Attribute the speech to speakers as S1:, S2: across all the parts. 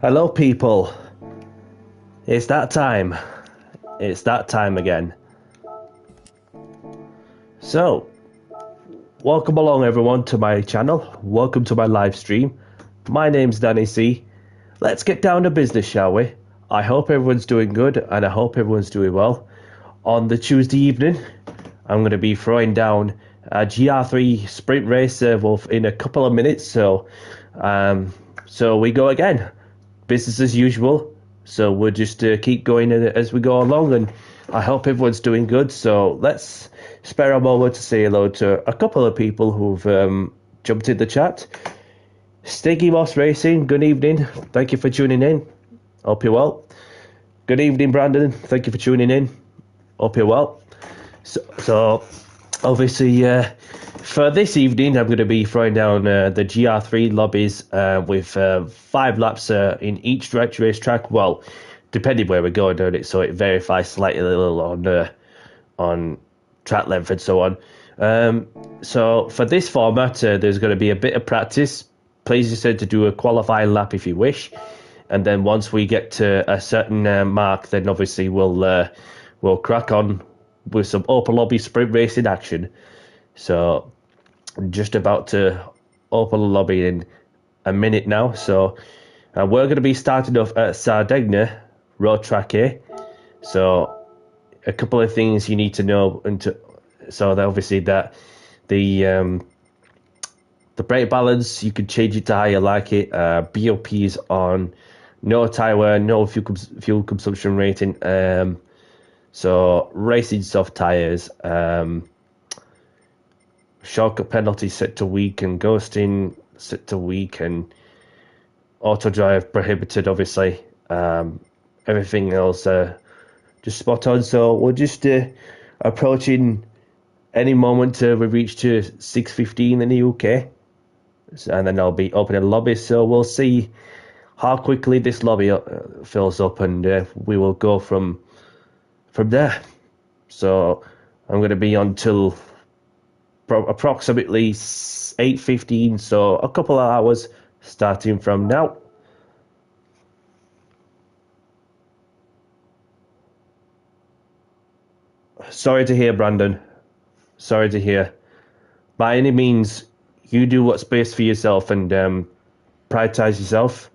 S1: Hello, people. It's that time. It's that time again. So, welcome along, everyone, to my channel. Welcome to my live stream. My name's Danny C. Let's get down to business, shall we? I hope everyone's doing good, and I hope everyone's doing well. On the Tuesday evening, I'm going to be throwing down a GR3 sprint race in a couple of minutes. So we go again. Business as usual. So we'll just keep going as we go along, and I hope everyone's doing good. So let's spare a moment to say hello to a couple of people who've jumped in the chat. Stiggy Moss Racing, good evening. Thank you for tuning in. Hope you're well. Good evening, Brandon. Thank you for tuning in. Hope you're well. So obviously, for this evening, I'm going to be throwing down the GR3 lobbies with 5 laps in each direct racetrack. Well, depending where we're going down it, so it varies slightly a little on track length and so on. So for this format, there's going to be a bit of practice. Please decide to do a qualifying lap if you wish, and then once we get to a certain mark, then obviously we'll crack on with some open lobby sprint racing action. So I'm just about to open the lobby in a minute now. So we're going to be starting off at Sardinia Road Track A. So a couple of things you need to know, so that obviously that the brake balance, you can change it to how you like it. BOP's on, no tyre wear, no fuel consumption rating. So racing soft tyres, shortcut penalty set to weak, and ghosting set to weak, and auto drive prohibited, obviously. Everything else just spot on. So we're just approaching any moment we reach to 6:15 in the UK, and then I'll be opening a lobby. So we'll see how quickly this lobby fills up, and we will go from there. So I'm going to be on till approximately 8:15, so a couple of hours starting from now. Sorry to hear, Brandon. Sorry to hear. By any means, you do what's best for yourself, and prioritize yourself,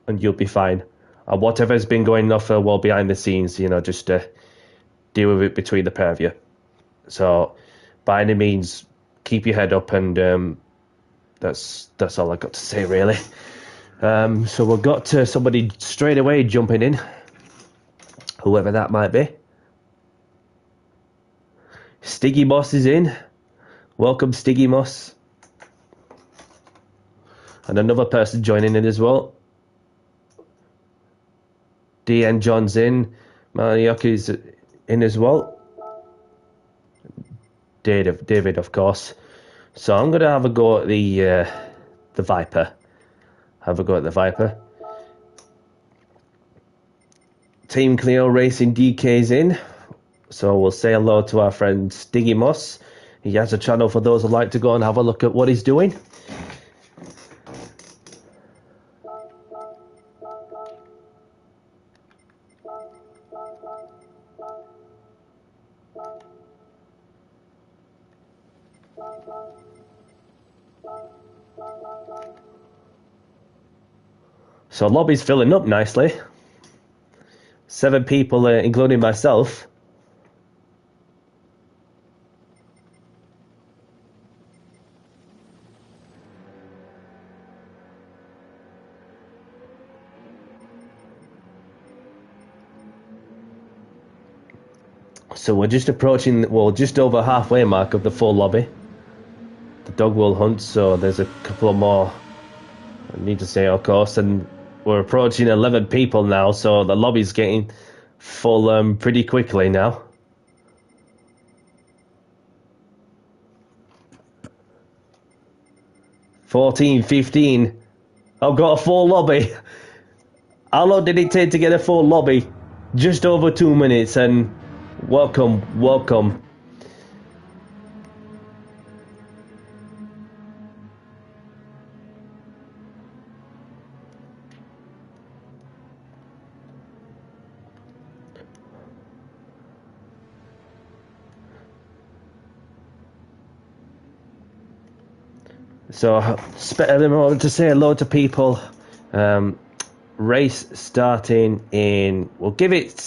S1: and you'll be fine. And whatever's been going off well behind the scenes, just deal with it between the pair of you. So by any means, keep your head up, and that's all I got to say, really. So we've got somebody straight away jumping in, whoever that might be. Stiggy Moss is in. Welcome, Stiggy Moss. And another person joining in as well. DN John's in. Marioki's in as well. David, of course. So I'm going to have a go at the Viper. Have a go at the Viper. Team Cleo Racing DK's in. So we'll say hello to our friend Stiggy Moss. He has a channel for those who'd like to go and have a look at what he's doing. So lobby's filling up nicely. 7 people, including myself. So we're just approaching, well, just over halfway mark of the full lobby. The dog will hunt, so there's a couple of more I need to say, of course, and we're approaching 11 people now, so the lobby's getting full pretty quickly now. $14, $15. I've got a full lobby. How long did it take to get a full lobby? Just over 2 minutes, and welcome. So, spare a moment to say hello to people. Race starting in. We'll give it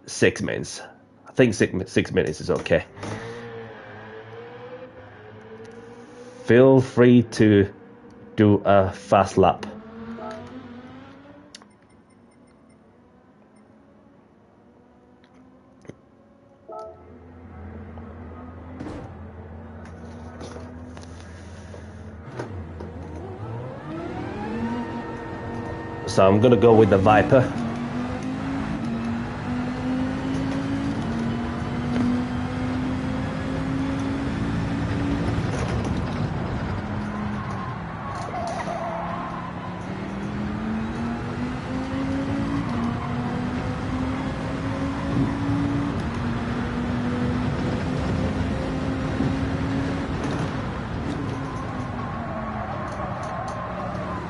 S1: 6 minutes. I think 6 minutes is okay. Feel free to do a fast lap. So I'm gonna go with the Viper.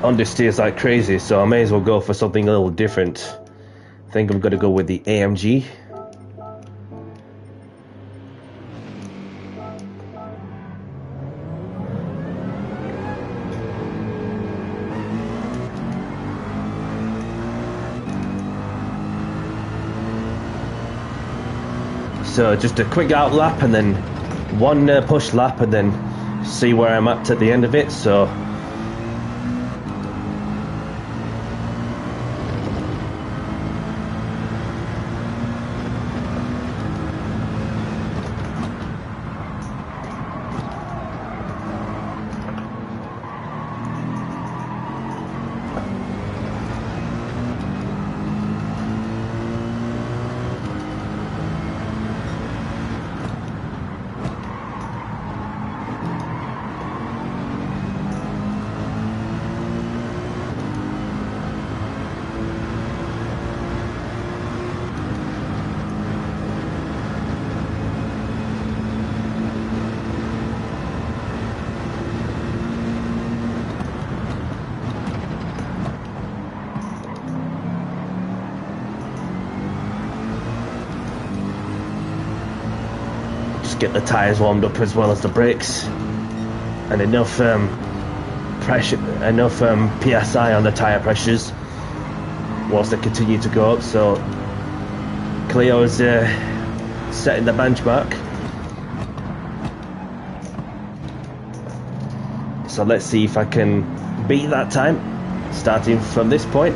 S1: Understeers like crazy, so I may as well go for something a little different. I think I'm gonna go with the AMG. So just a quick out lap and then one push lap and then see where I'm at the end of it. So get the tyres warmed up as well as the brakes, and enough pressure, enough PSI on the tyre pressures whilst they continue to go up. So Clio's setting the benchmark. So let's see if I can beat that time, starting from this point.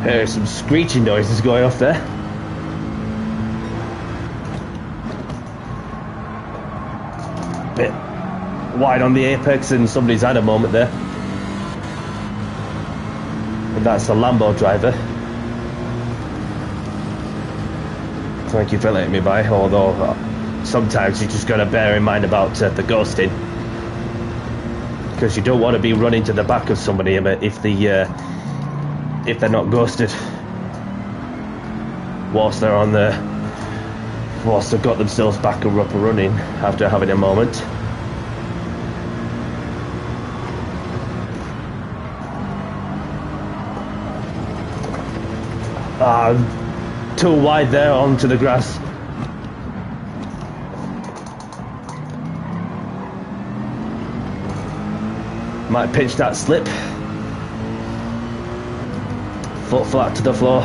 S1: There's some screeching noises going off there. Bit wide on the apex and somebody's had a moment there. And that's the Lambo driver. Thank you for letting me by, although sometimes you just got to bear in mind about the ghosting. Because you don't want to be running to the back of somebody if they're not ghosted whilst they've got themselves back and up and running after having a moment. Too wide there onto the grass. Might pitch that slip. Foot flat to the floor.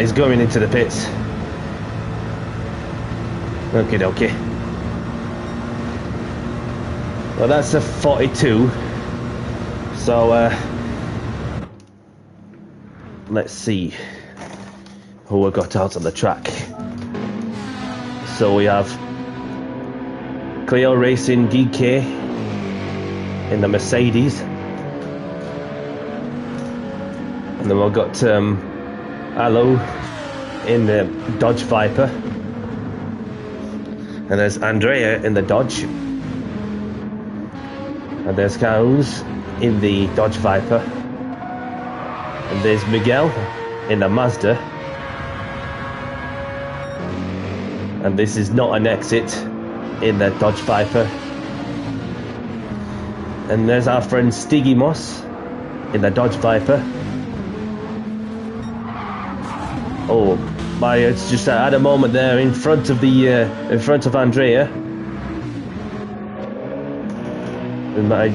S1: He's going into the pits. Okie dokie. Well, that's a 42. So, let's see. who we got out on the track. So we have Cleo Racing DK in the Mercedes, and then we've got Alo in the Dodge Viper, and there's Andrea in the Dodge, and there's Carlos in the Dodge Viper, and there's Miguel in the Mazda, and this is not an exit in the Dodge Viper, and there's our friend Stiggy Moss in the Dodge Viper. Oh my, it's just at a moment there in front of Andrea, and my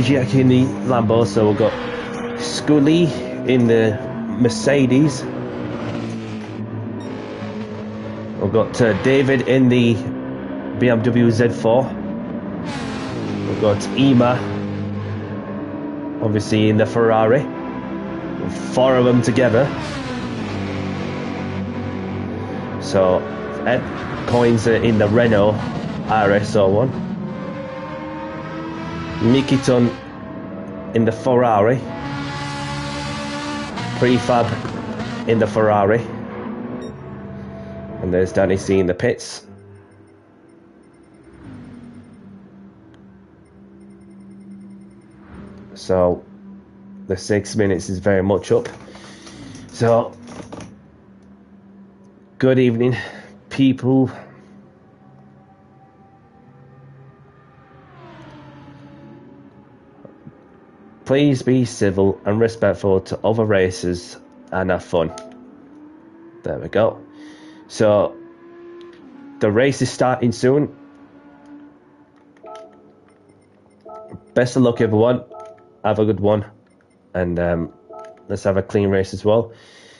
S1: Jack in the Lambo. So we've got Scully in the Mercedes, we've got David in the BMW Z4, we've got Ema obviously in the Ferrari, 4 of them together. So Ed Coins in the Renault RS01, Mikiton in the Ferrari, Prefab in the Ferrari, and there's Danny C in the pits. So the 6 minutes is very much up. So good evening, people. Please be civil and respectful to other racers and have fun. There we go. So the race is starting soon. Best of luck, everyone. Have a good one, and let's have a clean race as well.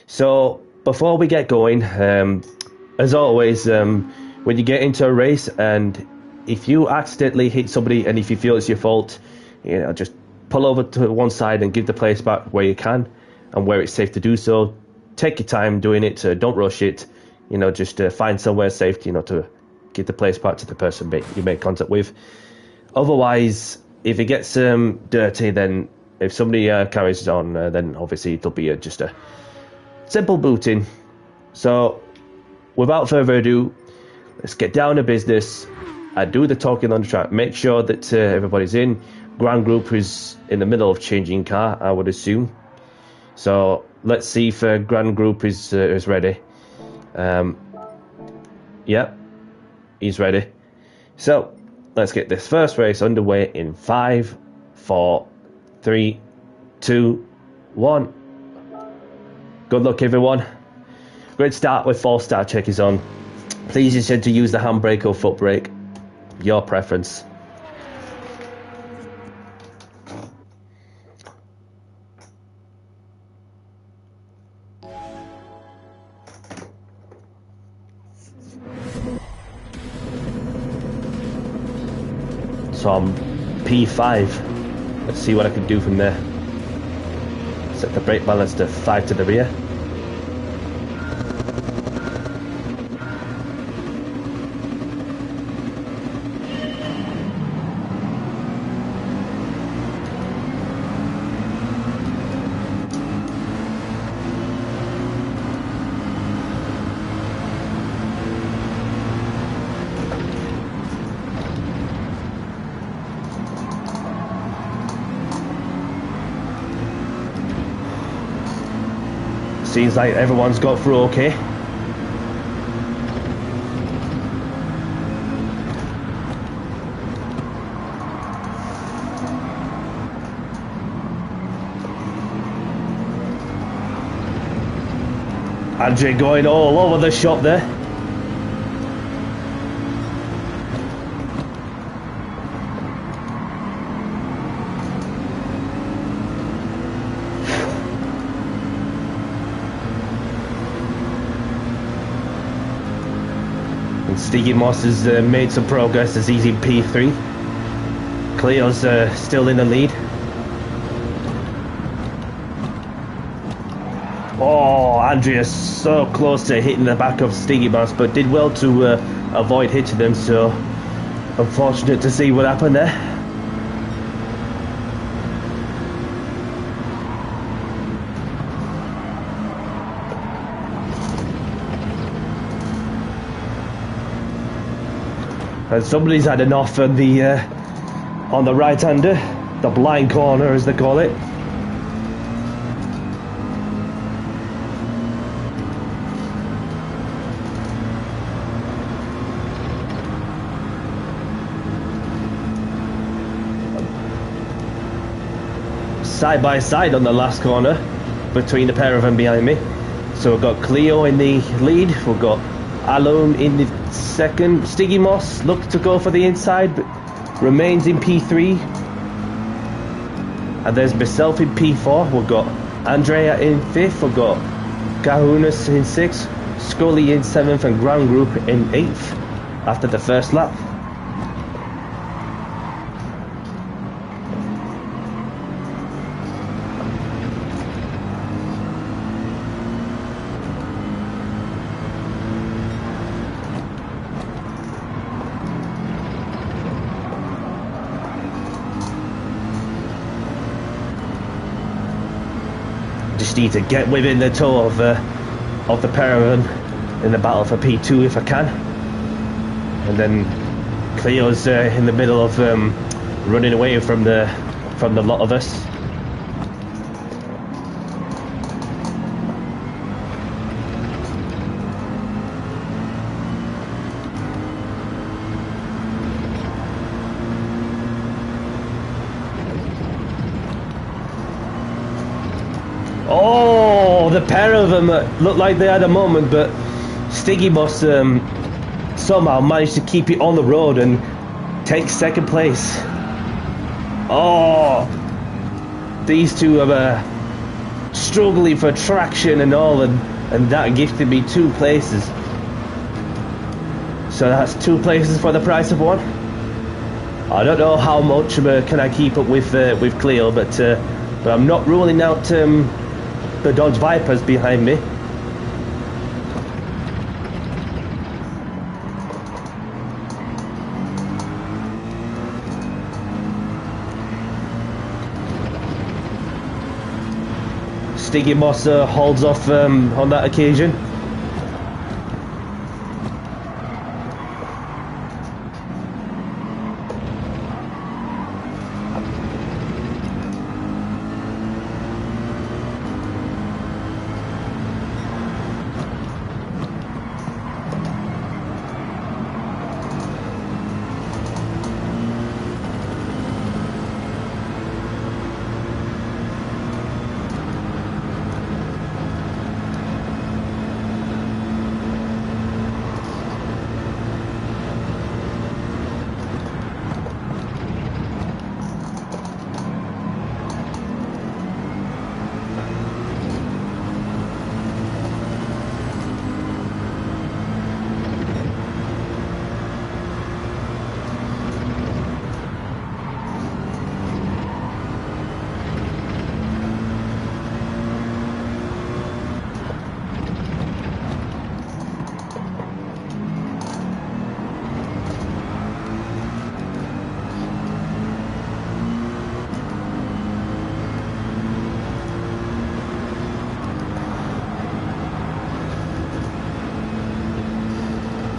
S1: So before we get going, as always, when you get into a race and if you accidentally hit somebody and if you feel it's your fault, you know, just pull over to one side and give the place back where you can and where it's safe to do so. Take your time doing it, don't rush it, you know, just find somewhere safe, you know, to give the place back to the person you make contact with. Otherwise, if it gets dirty, then if somebody carries on, then obviously it'll be just a simple booting. So without further ado, let's get down to business. I do the talking on the track. Make sure that everybody's in. Gran Group is in the middle of changing car, I would assume. So let's see if Gran Group is ready. Yeah, he's ready. So let's get this first race underway in 5, 4, 3, 2, 1. Good luck, everyone. Great start with 4-star checkers on. Please ensure to use the handbrake or foot brake. Your preference. So I'm P5. Let's see what I can do from there. Set the brake balance to 5 to the rear. Seems like everyone's got through okay. Andre going all over the shop there. Stiggy Moss has made some progress as he's in P3. Cleo's still in the lead. Oh, Andrea's so close to hitting the back of Stiggy Boss, but did well to avoid hitting them, so unfortunate to see what happened there. And somebody's had enough on the right-hander, the blind corner as they call it. Side by side on the last corner between the pair of them behind me. So we've got Cleo in the lead, we've got Alone in the second. Stiggy Moss looked to go for the inside but remains in P3. And there's myself in P4. We've got Andrea in 5th, we've got Kahunas in 6th, Scully in 7th and Gran Group in 8th after the first lap. Just need to get within the toe of the pair of them in the battle for P2 if I can. And then Cleo's in the middle of running away from the lot of us. Oh, the pair of them looked like they had a moment, but Stiggy must somehow managed to keep it on the road and take second place. Oh, these two are struggling for traction and all, and that gifted me 2 places. So that's 2 places for the price of 1. I don't know how much can I keep up with Cleo, but I'm not ruling out the Dodge Vipers behind me. Stiggy Moss holds off on that occasion.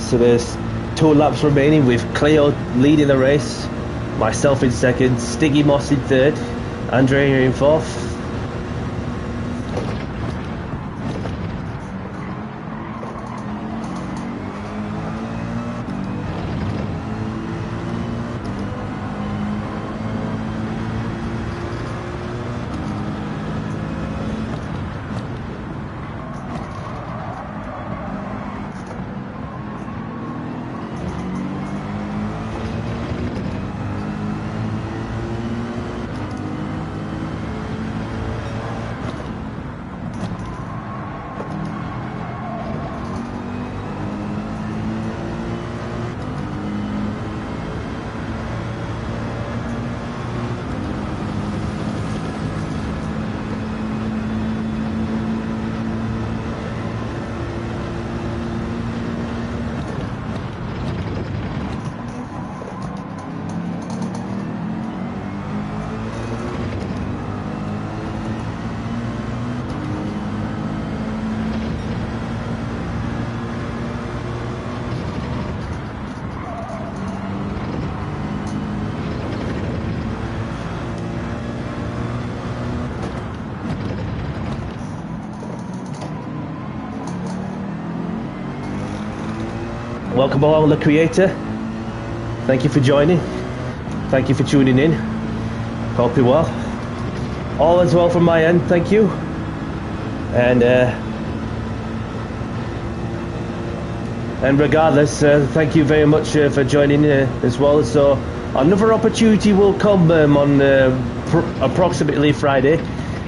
S1: So there's 2 laps remaining with Cleo leading the race, myself in 2nd, Stiggy Moss in 3rd, Andrea in 4th. welcome along, the creator. Thank you for joining. Thank you for tuning in. Hope you're well. All is well from my end, thank you. And regardless, thank you very much for joining as well. So another opportunity will come on approximately Friday,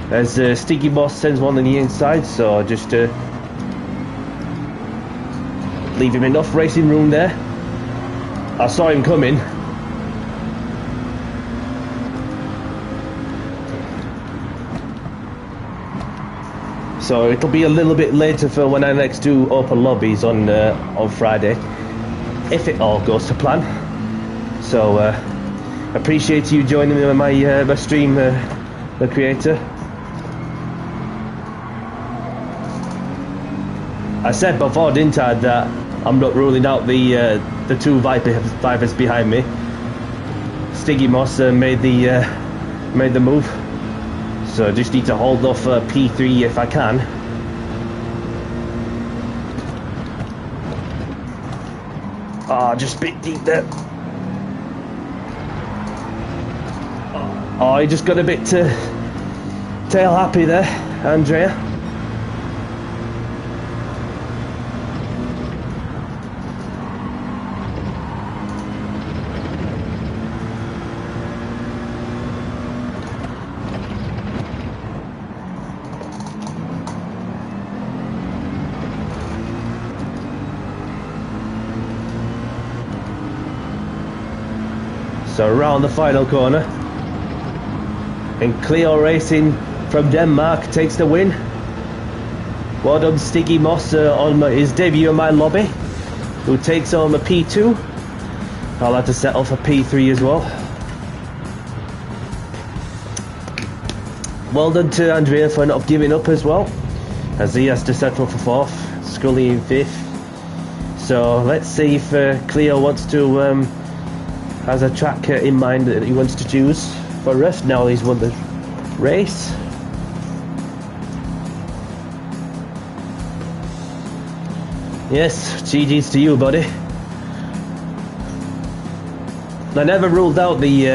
S1: as Sticky Boss sends one on the inside. So just leave him enough racing room there. I saw him coming. So it'll be a little bit later for when I next do open lobbies on Friday, if it all goes to plan. So appreciate you joining me on my stream, the creator. I said before, didn't I, that I'm not ruling out the two Vipers behind me. Stiggy Moss made the move. So I just need to hold off P3 if I can. Ah, just a bit deep there. Oh, he just got a bit tail happy there, Andrea. So around the final corner, and Cleo Racing from Denmark takes the win. Well done, Stiggy Moss on his debut in my lobby, who takes home a P2. I'll have to settle for P3 as well. Well done to Andrea for not giving up as well, as he has to settle for 4th, Scully in 5th. So let's see if Cleo wants to has a track in mind that he wants to choose for us now he's won the race. Yes, GG's to you, buddy. I never ruled out the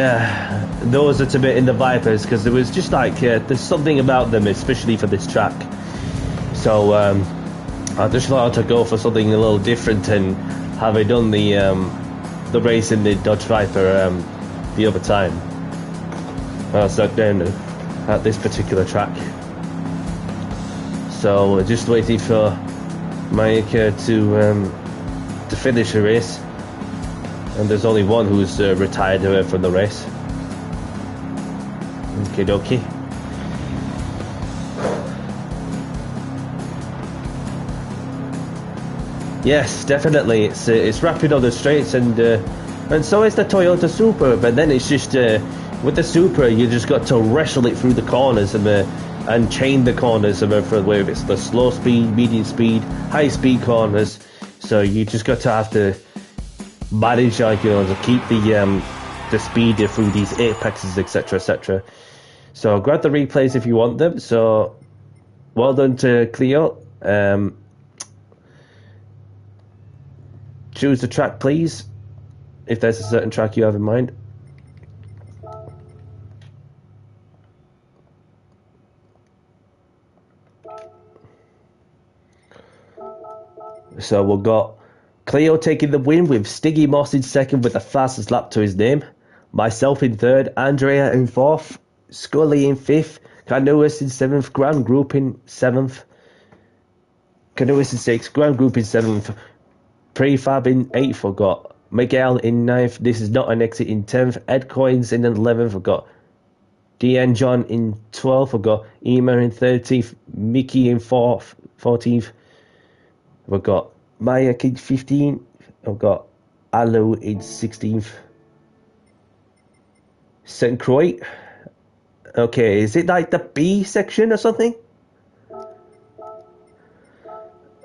S1: those that are bit in the Vipers, because there was just like there's something about them, especially for this track. So I just thought I'd go for something a little different, and having done the race in the Dodge Viper the other time, I was stuck down at this particular track. So just waiting for Mike to finish the race, and there's only one who's retired from the race. Okie dokie. Yes, definitely. It's rapid on the straights, and so is the Toyota Supra. But then it's just with the Supra, you just got to wrestle it through the corners and chain the corners for whether it's the slow speed, medium speed, high speed corners. So you just got to have to manage, like, you know, to keep the speed through these apexes, etc., etc. So grab the replays if you want them. So well done to Cleo. Choose the track, please, if there's a certain track you have in mind. So we've got Cleo taking the win with Stiggy Moss in 2nd with the fastest lap to his name. Myself in 3rd, Andrea in 4th, Scully in 5th, Canoas in 7th, Gran Group in 7th, Canoas in 6th, Gran Group in 7th, Prefab in 8th, I've got Miguel in 9th, This Is Not an Exit in 10th, Ed Coins in 11th, I've got DN John in 12th, I've got Ema in 13th, Mickey in 14th, I've got Maya in 15th, I've got Alu in 16th, St. Croix. Okay, is it like the B section or something?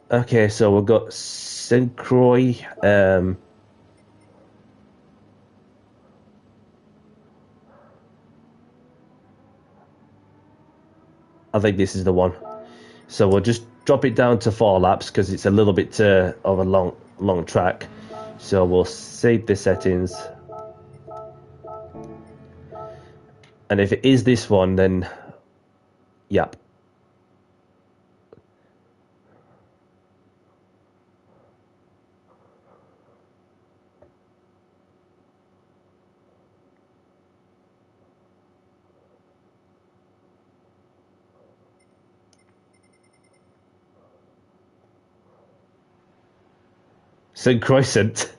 S1: Okay, so we've got St. Croix. I think this is the one. So we'll just drop it down to 4 laps because it's a little bit of a long track. So we'll save the settings. And if it is this one, then yep. St. Croissant.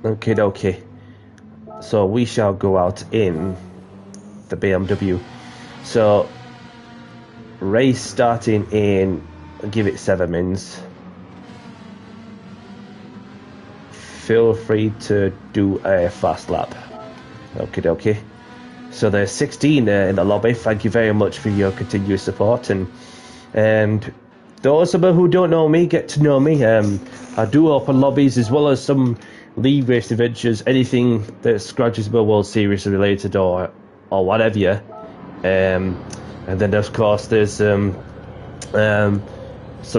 S1: Okay. So we shall go out in the BMW. So race starting in, give it 7 minutes. Feel free to do a fast lap. Okay. So there's 16 in the lobby. Thank you very much for your continuous support, and those of you who don't know me, get to know me. I do open lobbies as well as some league race adventures, anything that's Scratchable World Series related or whatever. And then of course there's some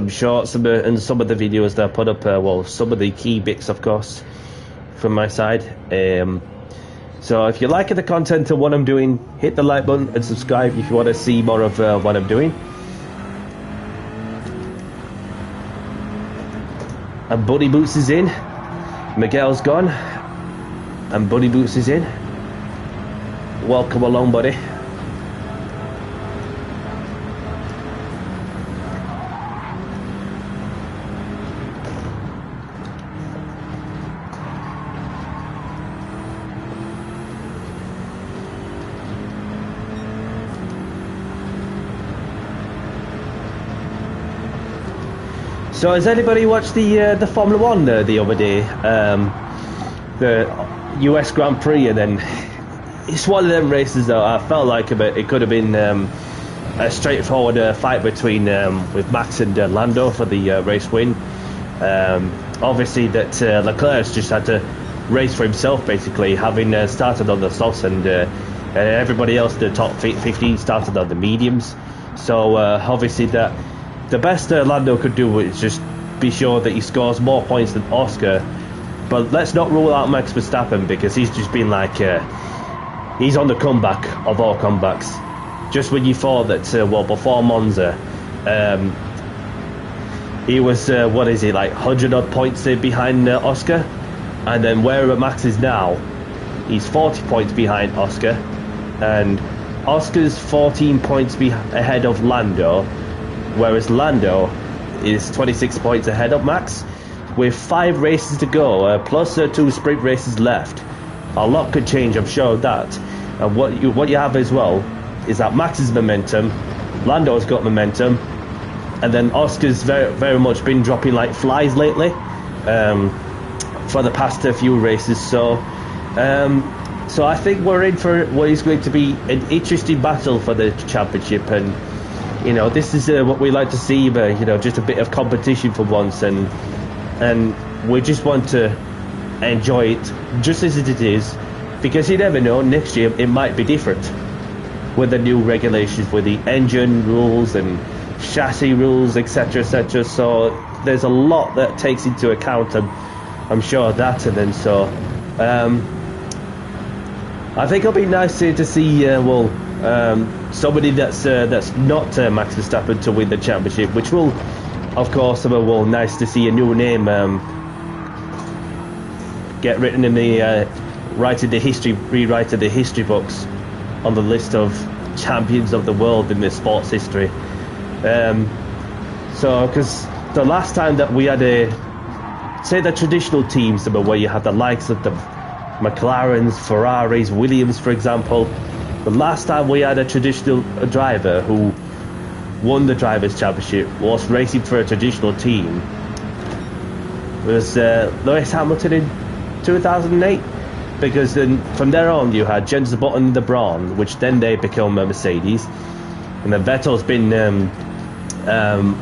S1: shorts and some of the videos that I put up. Some of the key bits, of course, from my side. So if you're liking the content of what I'm doing, hit the like button and subscribe if you want to see more of what I'm doing. And Buddy Boots is in. Miguel's gone. And Buddy Boots is in. Welcome along, buddy. So has anybody watched the Formula One the other day, the US Grand Prix? And then it's one of them races that I felt like it could have been a straightforward fight between with Max and Lando for the race win. Obviously that Leclerc's just had to race for himself, basically, having started on the softs, and everybody else, the top 15, started on the mediums. So obviously that the best Lando could do is just be sure that he scores more points than Oscar. But let's not rule out Max Verstappen, because he's just been like, he's on the comeback of all comebacks. Just when you thought that, before Monza, he was, 100 odd points behind Oscar. And then where Max is now, he's 40 points behind Oscar. And Oscar's 14 points ahead of Lando, whereas Lando is 26 points ahead of Max, with 5 races to go, plus 2 sprint races left. A lot could change, I'm sure of that. And what you have as well is that Max's momentum, Lando's got momentum, and then Oscar's very, very much been dropping like flies lately for the past few races. So I think we're in for what is going to be an interesting battle for the championship. And this is what we like to see, just a bit of competition for once, and we just want to enjoy it just as it is, because you never know, next year it might be different with the new regulations, with the engine rules and chassis rules, etc. So there's a lot that takes into account, and I'm sure of that. And then I think it'll be nice to see somebody that's not Max Verstappen to win the championship, which will, of course, nice to see a new name get written in the rewriting the history books on the list of champions of the world in the sports history. Because the last time that we had the traditional teams, where you had the likes of the McLarens, Ferraris, Williams, for example. The last time we had a traditional driver who won the Drivers' Championship, was racing for a traditional team, was Lewis Hamilton in 2008. because then from there on you had Jensen Button and the Braun, which then they become a Mercedes, and then Vettel's been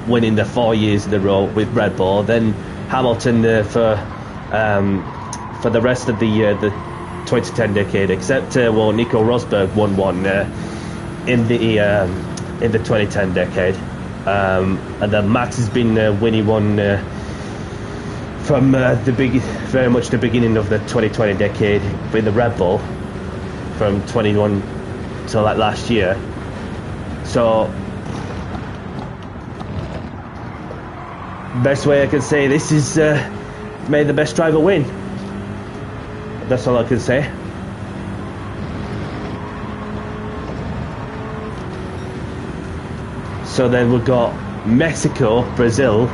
S1: winning the 4 years in a row with Red Bull. Then Hamilton for the rest of the 2010 decade, except well, Nico Rosberg won one in the 2010 decade, and then Max has been winning one from very much the beginning of the 2020 decade in the Red Bull from 21 till like last year. So best way I can say this is may the best driver win. That's all I can say. So then we've got Mexico, Brazil,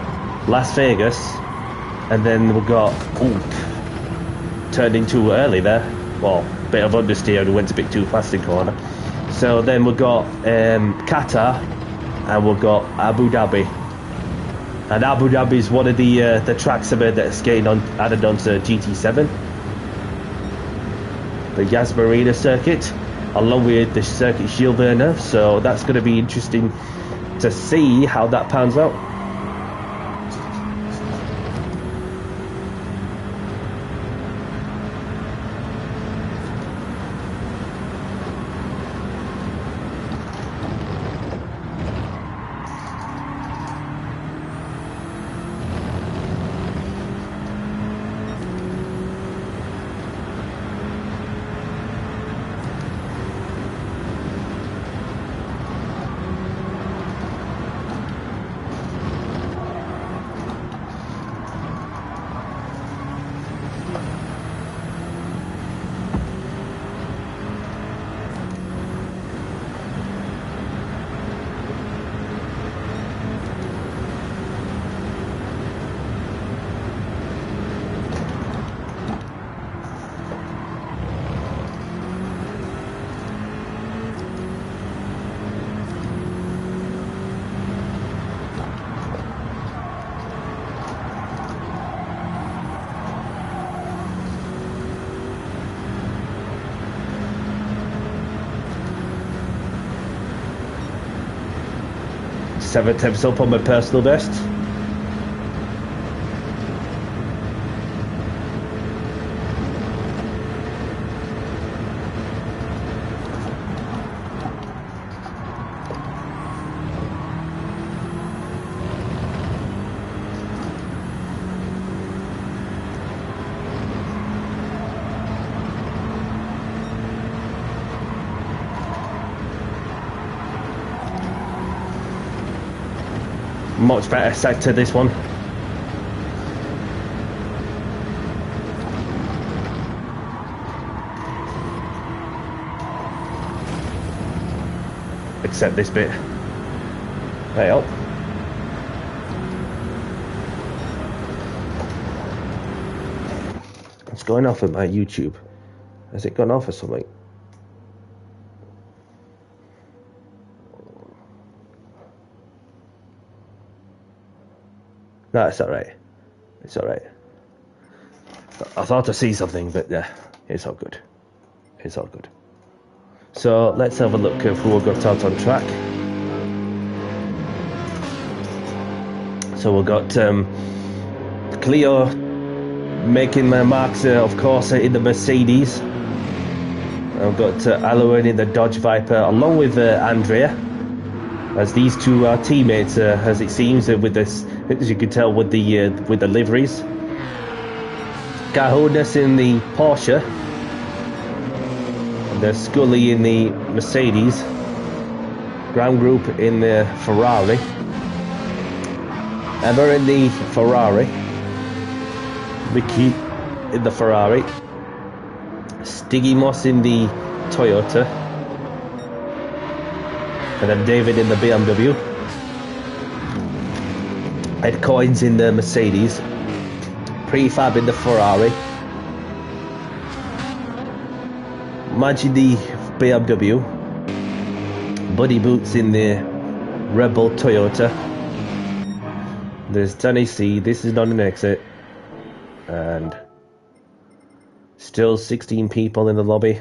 S1: Las Vegas, and then we've got turned in too early there. Well, bit of understeer, we went a bit too fast in corner. So then we've got Qatar, and we've got Abu Dhabi. And Abu Dhabi is one of the tracks that's getting added onto GT7. The Yas Marina circuit, along with the circuit Gilles Villeneuve. So that's going to be interesting to see how that pans out. Seven attempts up on my personal best. Much better sector, this one. Except this bit. Hey up. It's going off of my YouTube. Has it gone off or something? No, it's alright. It's alright. I thought I see something, but yeah, it's all good. It's all good. So let's have a look at who we've got out on track. So we've got Cleo making their marks, of course, in the Mercedes. I've got Alohan in the Dodge Viper, along with Andrea, as these two are teammates, as it seems, with this, as you can tell, with the liveries. Cajonas in the Porsche, and Scully in the Mercedes, Gran Group in the Ferrari, Emma in the Ferrari, Vicky in the Ferrari, Stiggy Moss in the Toyota, and then David in the BMW, Ed Coins in the Mercedes, Prefab in the Ferrari, Maggi the BMW, Buddy Boots in the Red Bull Toyota. There's Danny C, this is not an exit, and Still 16 people in the lobby.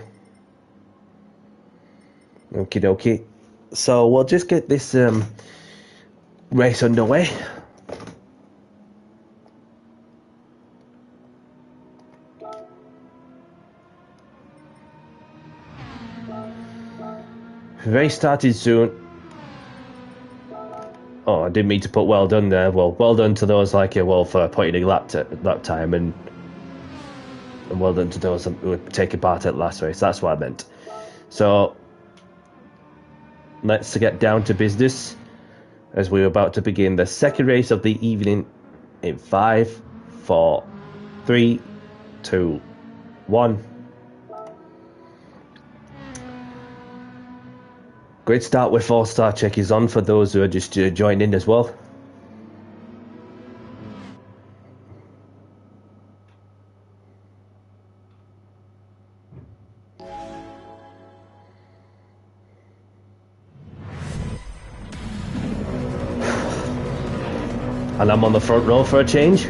S1: Okie dokie. So we'll just get this race underway. Race started soon. Oh, I didn't mean to put well done there. Well, well done to those like you, well, for putting a lap time, and well done to those who were taking part at the last race. That's what I meant. So let's get down to business as we're about to begin the second race of the evening in 5, 4, 3, 2, 1. Great start with 4-star check is on for those who are just joining in as well. And I'm on the front row for a change.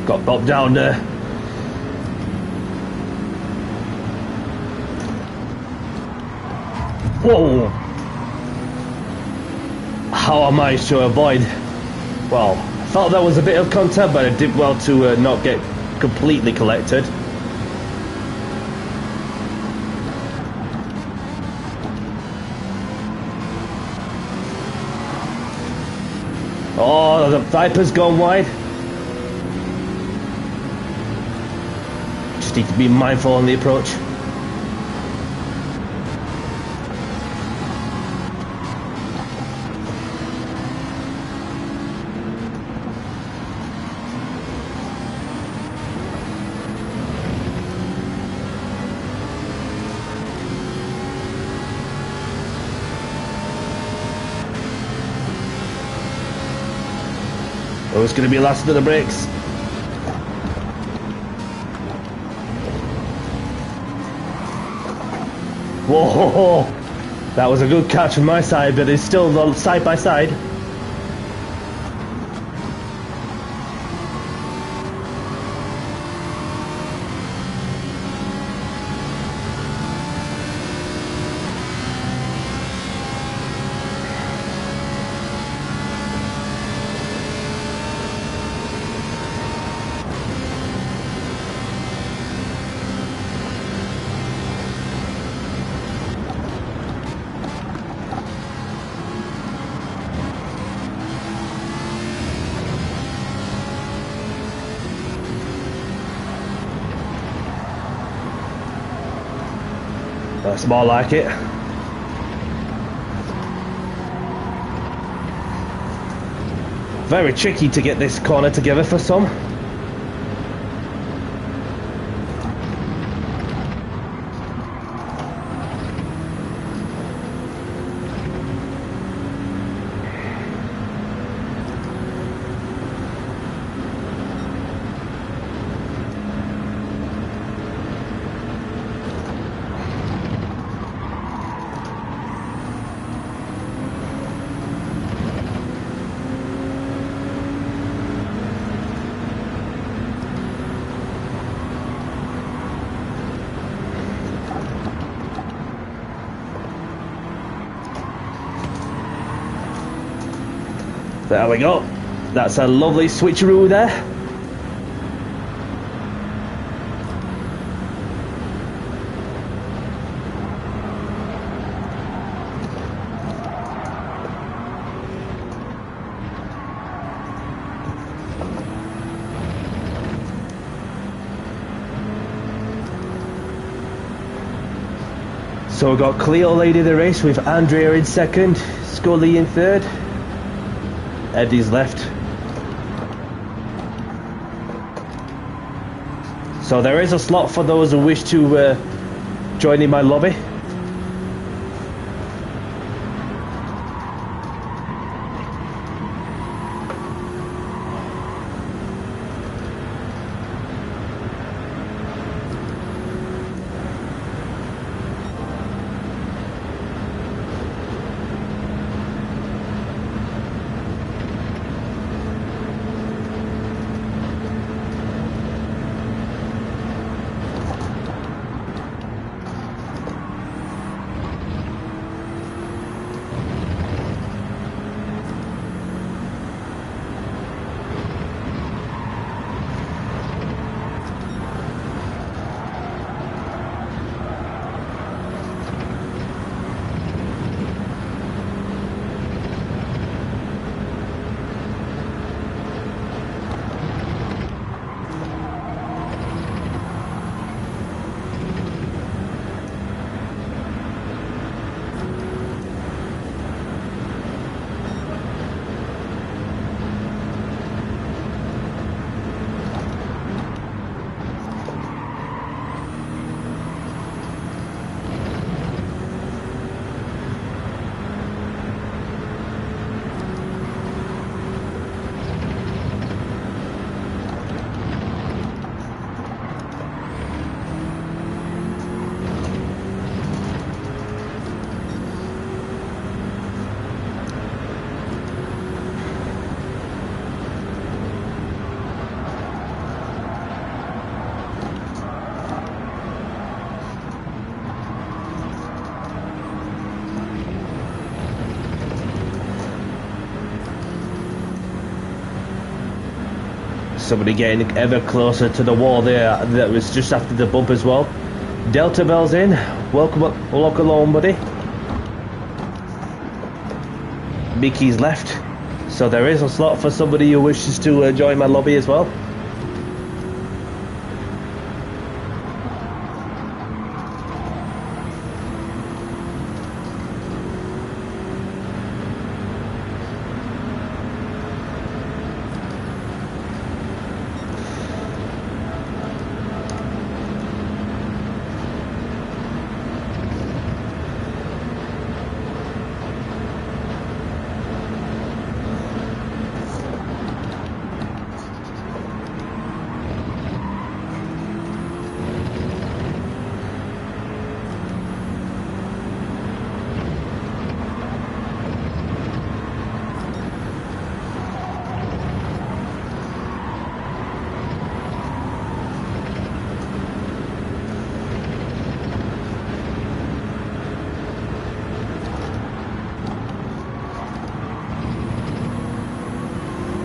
S1: Got bogged down there. Whoa! How I managed to avoid... Well, I felt there was a bit of contact, but I did well to not get completely collected. Oh, the Viper's gone wide. Just need to be mindful on the approach. Oh, it's going to be last of the brakes. Whoa! That was a good catch from my side, but it's still side by side. That's more like it. Very tricky to get this corner together for some. There we go. That's a lovely switcheroo there. So we've got Cleo leading the race with Andrea in second, Scully in third. Eddie's left. So there is a slot for those who wish to join in my lobby. Somebody getting ever closer to the wall there. That was just after the bump as well. Delta Bell's in. Welcome along, buddy. Mickey's left. So there is a slot for somebody who wishes to join my lobby as well.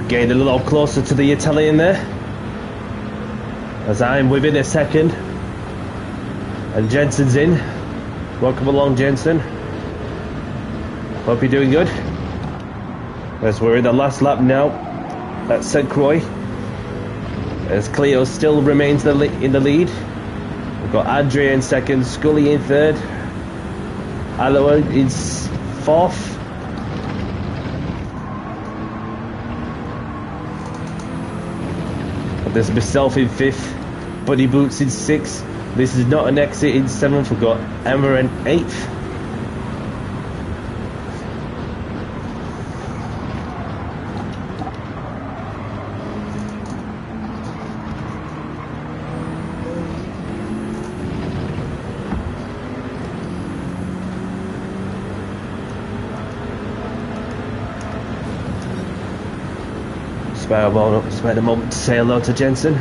S1: Getting a little closer to the Italian there, as I'm within a second, and Jensen's in. Welcome along, Jensen. Hope you're doing good. As we're in the last lap now at St. Croix, as Cleo still remains in the lead. We've got Andrea in second, Scully in third, Aloha is fourth. There's myself in fifth, Buddy Boots in sixth. This is not an exit in seventh. We've got Emma in eighth. Spare a moment to say hello to Jensen.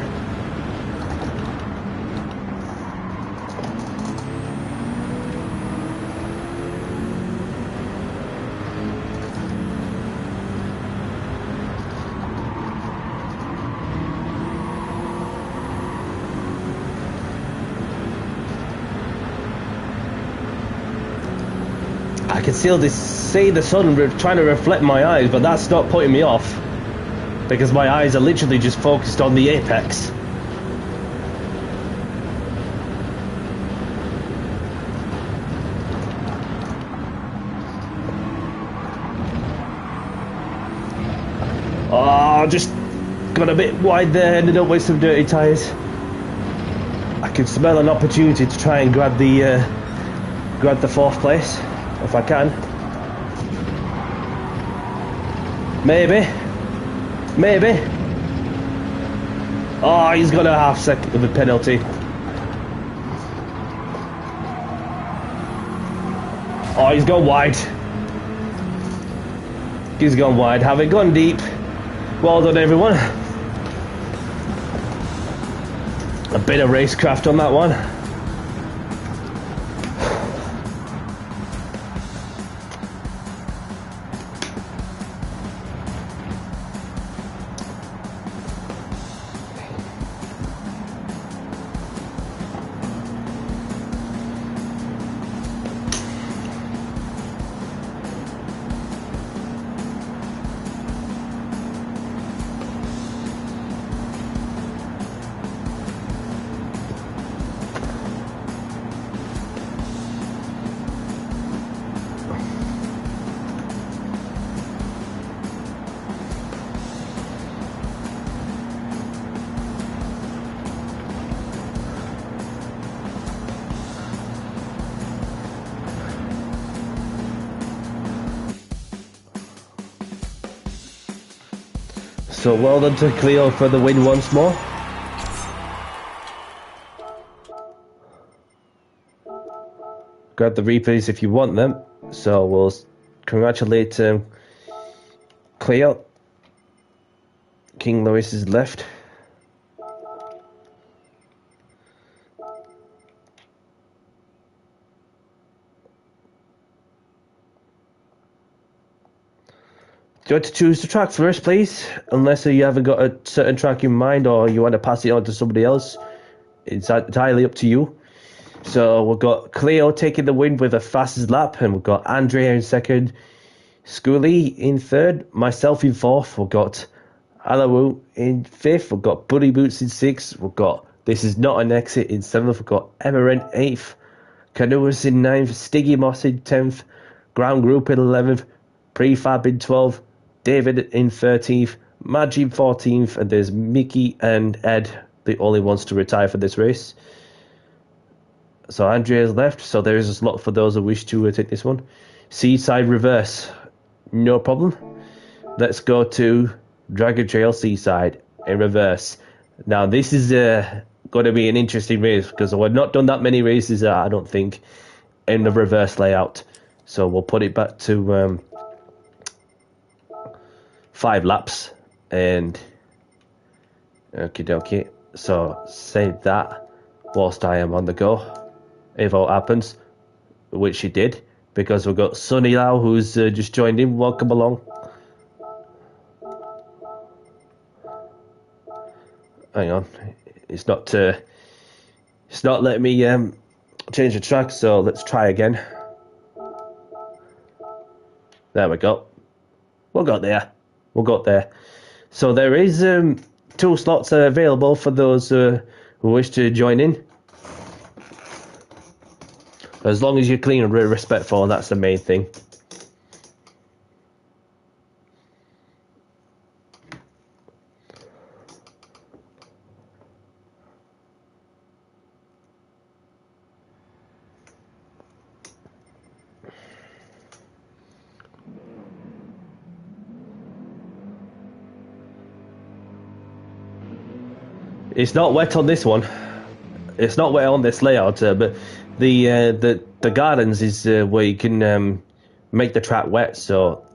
S1: I can still see the sun trying to reflect my eyes, but that's not putting me off, because my eyes are literally just focused on the apex. Oh, just got a bit wide there, ended up with some dirty tyres. I can smell an opportunity to try and grab the fourth place, if I can. Maybe. Oh, he's got a half second of a penalty. Oh, he's gone wide. He's gone wide. Have it gone deep. Well done, everyone. A bit of racecraft on that one. So well done to Cleo for the win once more. Grab the replays if you want them. So we'll congratulate Cleo. King Louis is left. Do you want to choose the track first, please? Unless you haven't got a certain track in mind or you want to pass it on to somebody else. It's entirely up to you. So we've got Cleo taking the win with the fastest lap, and we've got Andrea in second, Scully in third, myself in fourth, we've got Alawu in fifth, we've got Buddy Boots in sixth, we've got This Is Not an Exit in seventh, we've got Emma in eighth, Canoas in ninth, Stiggy Moss in 10th, Ground Group in 11th, Prefab in 12th, David in 13th, Madge in 14th, and there's Mickey and Ed, the only ones to retire for this race. So Andrea's left, so there is a slot for those who wish to take this one. Seaside Reverse, no problem. Let's go to Dragon Trail Seaside in reverse. Now this is going to be an interesting race because we've not done that many races, I don't think, in the reverse layout. So we'll put it back to 5 laps and okie dokie. So save that whilst I am on the go, if all happens, which she did, because we've got Sunny Lau who's just joined in. Welcome along. Hang on, it's not letting me change the track, so let's try again. There we go. We'll got there. So there is 2 slots available for those who wish to join in. As long as you're clean and respectful, that's the main thing. It's not wet on this one. It's not wet on this layout, but the gardens is where you can make the track wet. So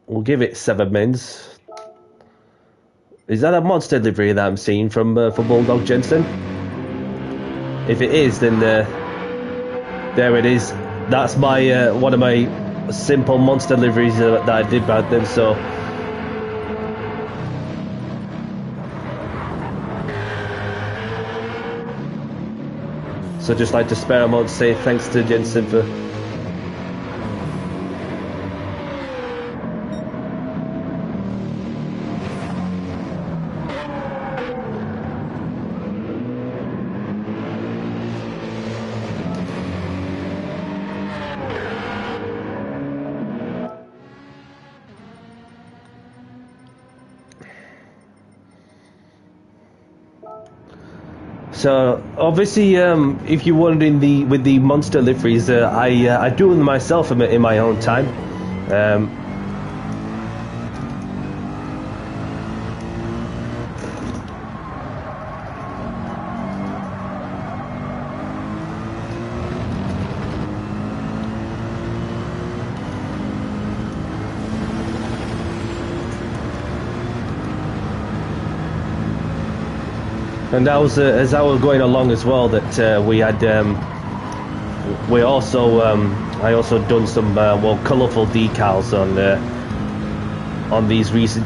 S1: we'll give it 7 mins. Is that a monster livery that I'm seeing from for Bulldog Jensen? If it is, then there it is. That's my one of my simple monster liveries that I did back then. So just like to spare a moment to say thanks to Jensen for. So obviously, if you're wondering with the monster liveries, I do them myself in my own time. And that was as I was going along as well that we had I also done some colourful decals on these recent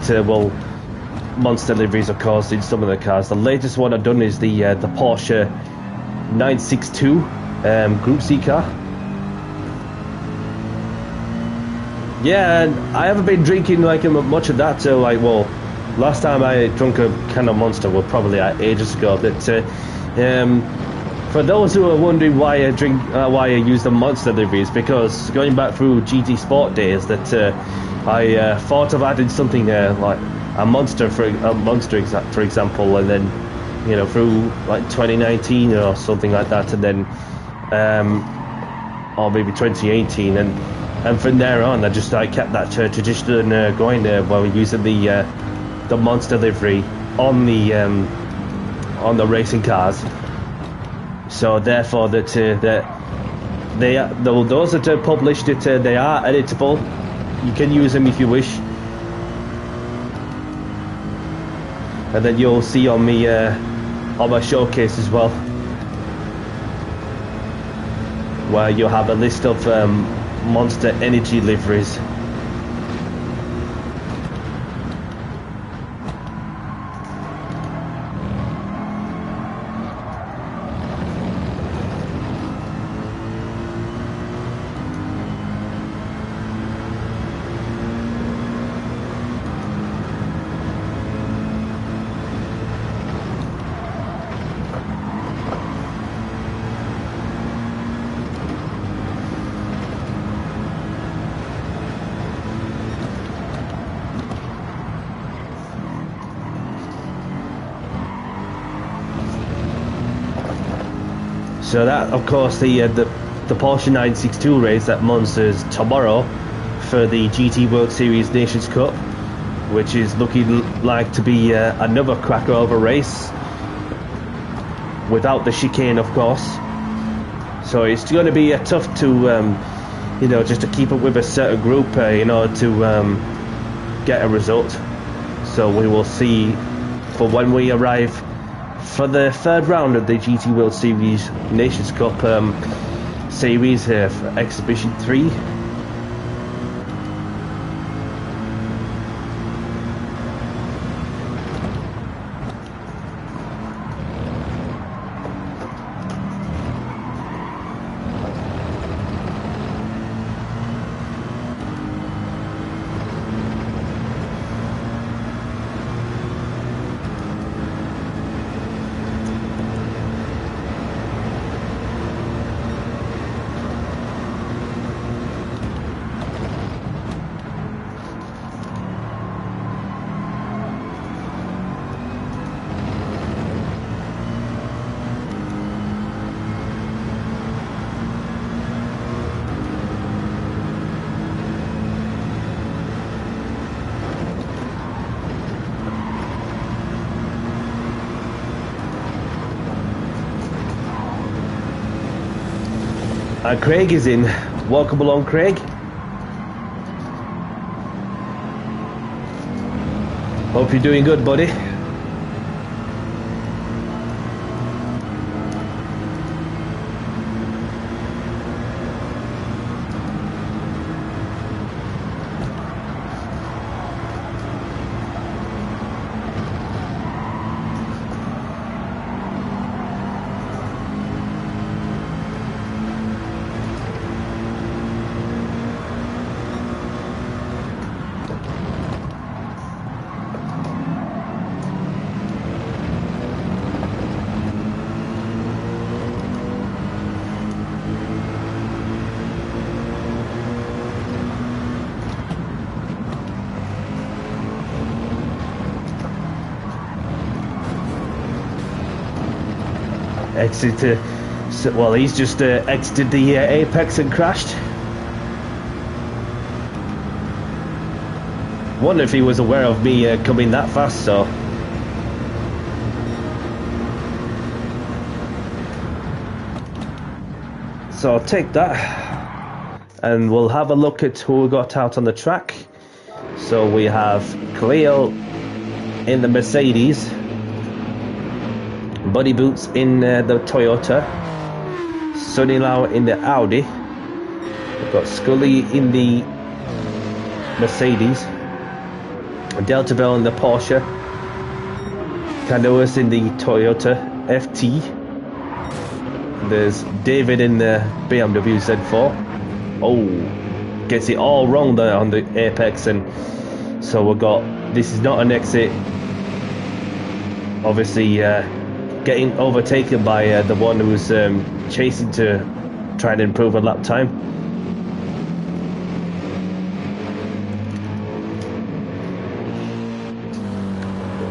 S1: monster liveries, of course, in some of the cars. The latest one I've done is the Porsche 962 Group C car. Yeah, and I haven't been drinking like much of that, so last time I drunk a can of Monster was probably ages ago. But for those who are wondering why I use the Monster liveries, because going back through GT Sport days, that I thought of adding something like a Monster for example, and then through like 2019 or something like that, and then or maybe 2018, and from there on I just kept that tradition going while we're using the Monster livery on the racing cars. So therefore that those that are published, they are editable. You can use them if you wish. and then you'll see on me on my showcase as well, where you'll have a list of Monster Energy liveries. So that, of course, the Porsche 962 race at Monza's tomorrow for the GT World Series Nations Cup, which is looking like to be another cracker of a race, without the chicane, of course. So it's going to be tough to, you know, just to keep up with a certain group, you know, to get a result. So we will see for when we arrive for the third round of the GT World Series Nations Cup series here for Exhibition 3. And Craig is in. Welcome along, Craig. Hope you're doing good, buddy. Exit. Well, he's just exited the apex and crashed. Wonder if he was aware of me coming that fast. So I'll take that, and we'll have a look at who we got out on the track. So we have Cleo in the Mercedes, Buddy Boots in the Toyota, Sonny Lau in the Audi, we've got Scully in the Mercedes, Delta Bell in the Porsche, Canoas in the Toyota FT, there's David in the BMW Z4. Oh, gets it all wrong there on the apex, and so we've got, this is not an exit, obviously getting overtaken by the one who's chasing to try and improve a lap time.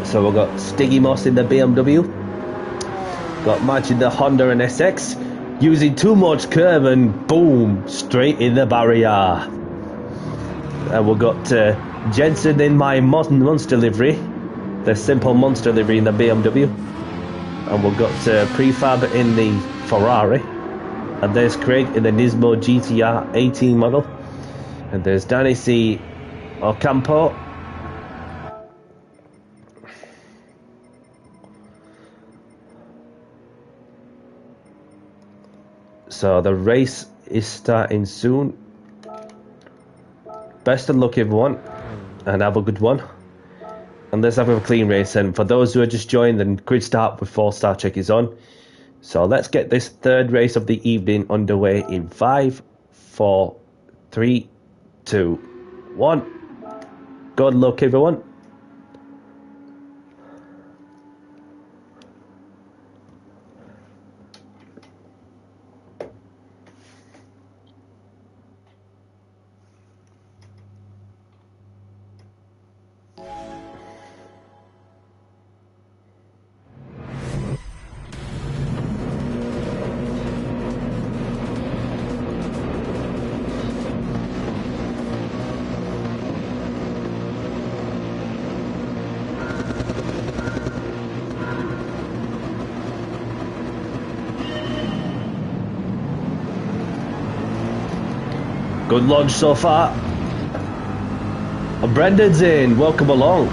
S1: So we've got Stiggy Moss in the BMW, got Madge in the Honda and SX, using too much curve, and boom, straight in the barrier. And we've got Jensen in my Monster livery, the simple Monster livery in the BMW. And we've got Prefab in the Ferrari, and there's Craig in the Nismo GTR 18 model, and there's Danny C. Ocampo, So the race is starting soon. Best of luck, everyone, and have a good one. And let's have a clean race. And for those who are just joined, then grid start with 4-star check is on. So let's get this third race of the evening underway in 5, 4, 3, 2, 1. Good luck, everyone. Good launch so far. And Brendan's in. Welcome along.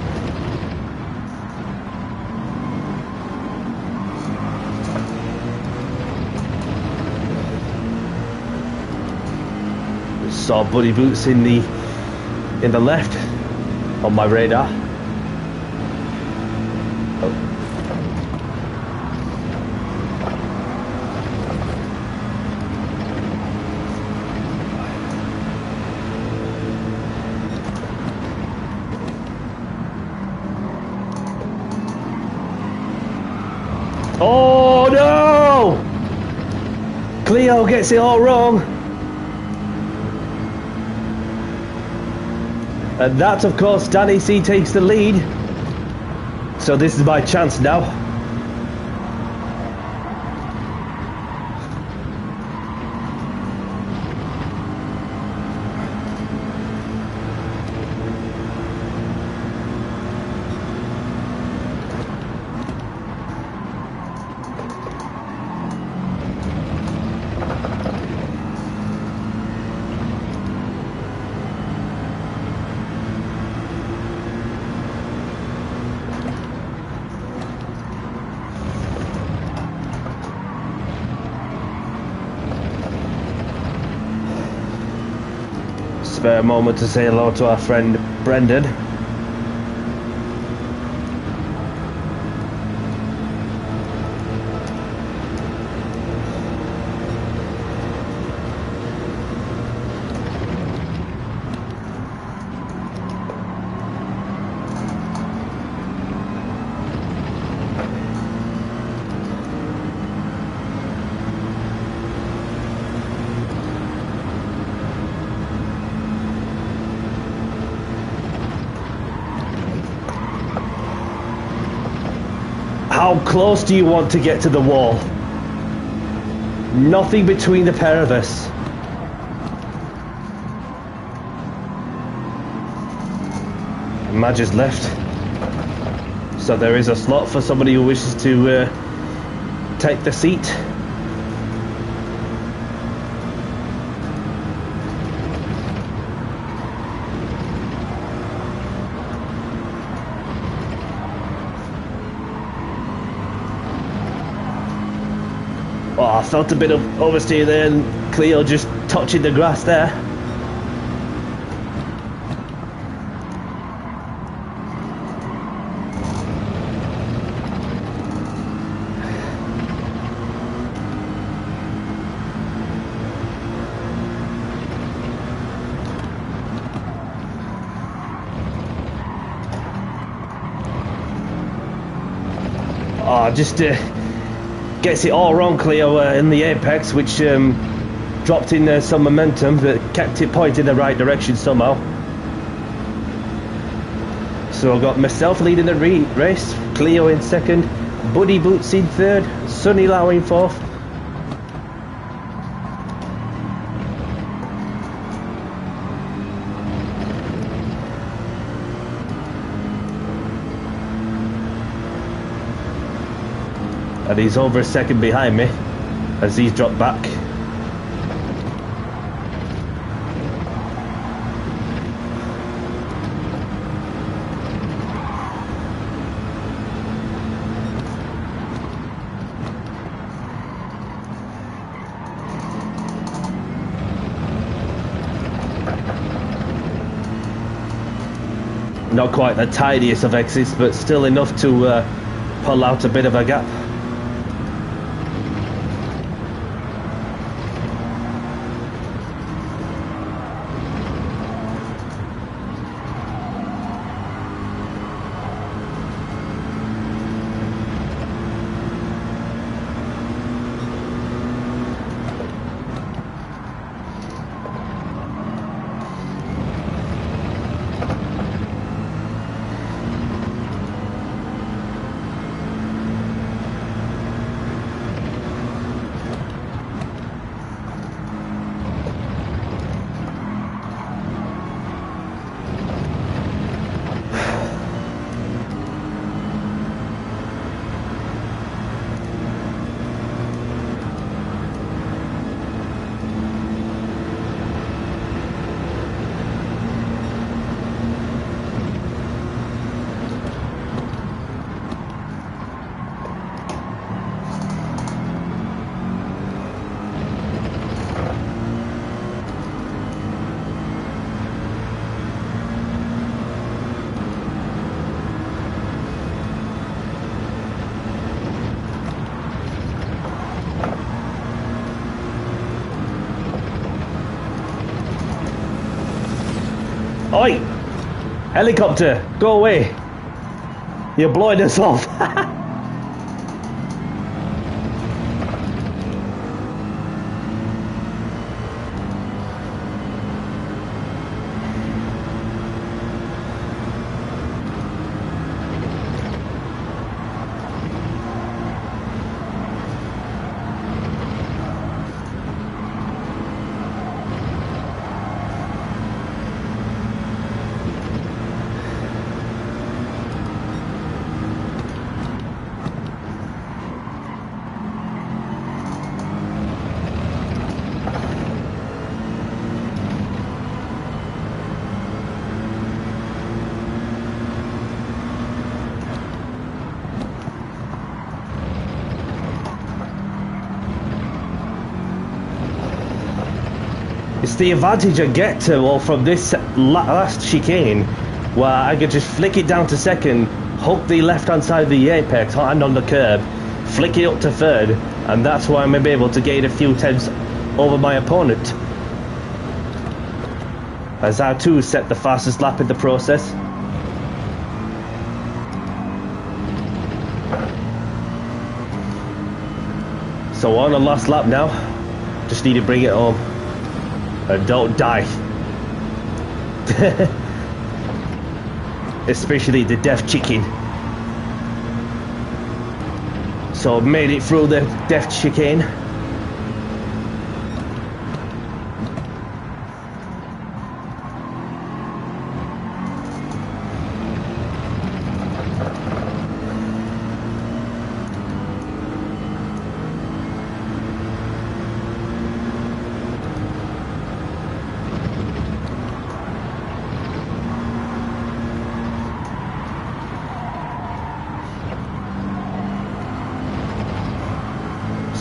S1: Saw Buddy Boots in the left on my radar. Oh no! Cleo gets it all wrong. And that, of course, Danny C takes the lead. So this is my chance now. Spare a moment to say hello to our friend Brendan. How close do you want to get to the wall? Nothing between the pair of us. Madge is left. So there is a slot for somebody who wishes to take the seat. Oh, I felt a bit of oversteer there, and Cleo just touching the grass there. Oh, just gets it all wrong, Cleo, in the apex, which dropped in some momentum, but kept it pointing in the right direction somehow. So I've got myself leading the race, Cleo in second, Buddy Boots in third, Sunny Lau in fourth. And he's over a second behind me as he's dropped back. Not quite the tidiest of exits, but still enough to pull out a bit of a gap. Oi! Helicopter, go away! You're blowing us off! It's the advantage I get from this last chicane, where I could just flick it down to second, hook the left hand side of the apex, hand on the curb, flick it up to third, and that's why I'm able to gain a few tenths over my opponent. As I too set the fastest lap in the process. So on the last lap now, just need to bring it home. And don't die. Especially the deaf chicken. So made it through the deaf chicane.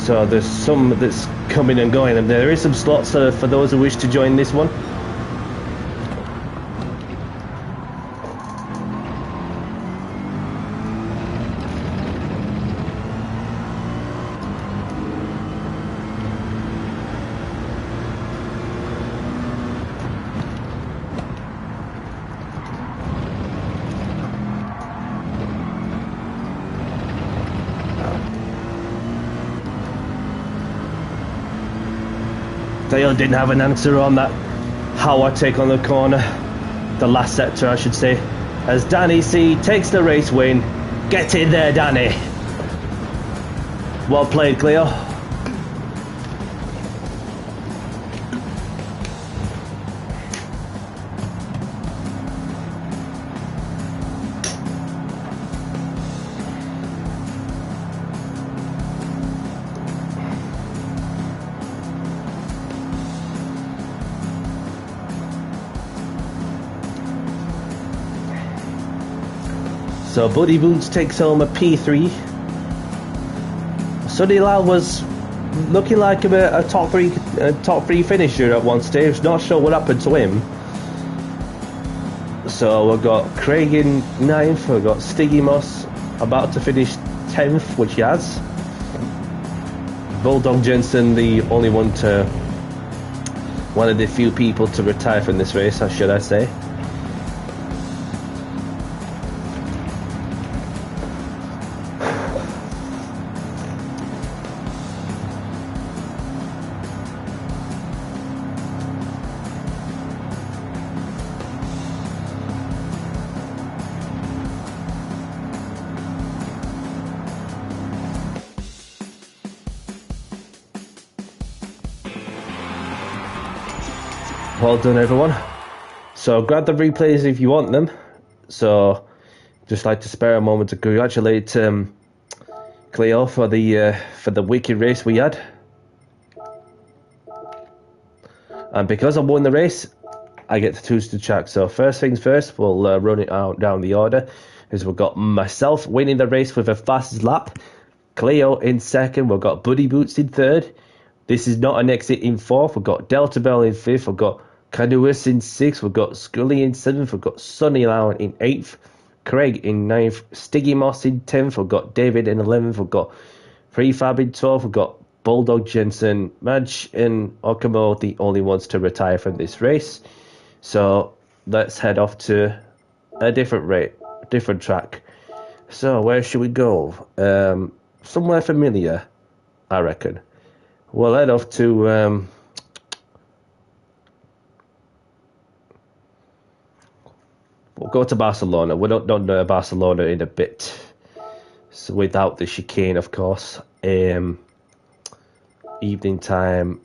S1: So there's some that's coming and going, and there is some slots for those who wish to join this one. Dale didn't have an answer on that, how I take on the corner, the last sector I should say, as Danny C takes the race win. Get in there, Danny. Well played, Cleo. So Buddy Boots takes home a P3. Sunny Lal was looking like a top three finisher at one stage. Not sure what happened to him. So we've got Craig in 9th, we've got Stiggy Moss about to finish 10th, which he has. Bulldog Jensen, the only one of the few people to retire from this race, should I say. Well done, everyone. So grab the replays if you want them. So just like to spare a moment to congratulate Cleo for the wicked race we had. And because I won the race, I get to choose the track. So first things first, we'll run it out down the order. Is we've got myself winning the race with the fastest lap, Cleo in second, we've got Buddy Boots in third. This is not an exit in fourth. We've got Delta Bell in fifth. We've got Canuus in sixth. We've got Scully in seventh. We've got Sonny Lowen in eighth. Craig in ninth. Stiggy Moss in 10th. We've got David in 11th. We've got Prefab in 12th. We've got Bulldog Jensen, Madge and Okamo, the only ones to retire from this race. So let's head off to a different track. So where should we go? Somewhere familiar, I reckon. We'll head off to we'll go to Barcelona. We're not done Barcelona in a bit, so without the chicane, of course. Evening time.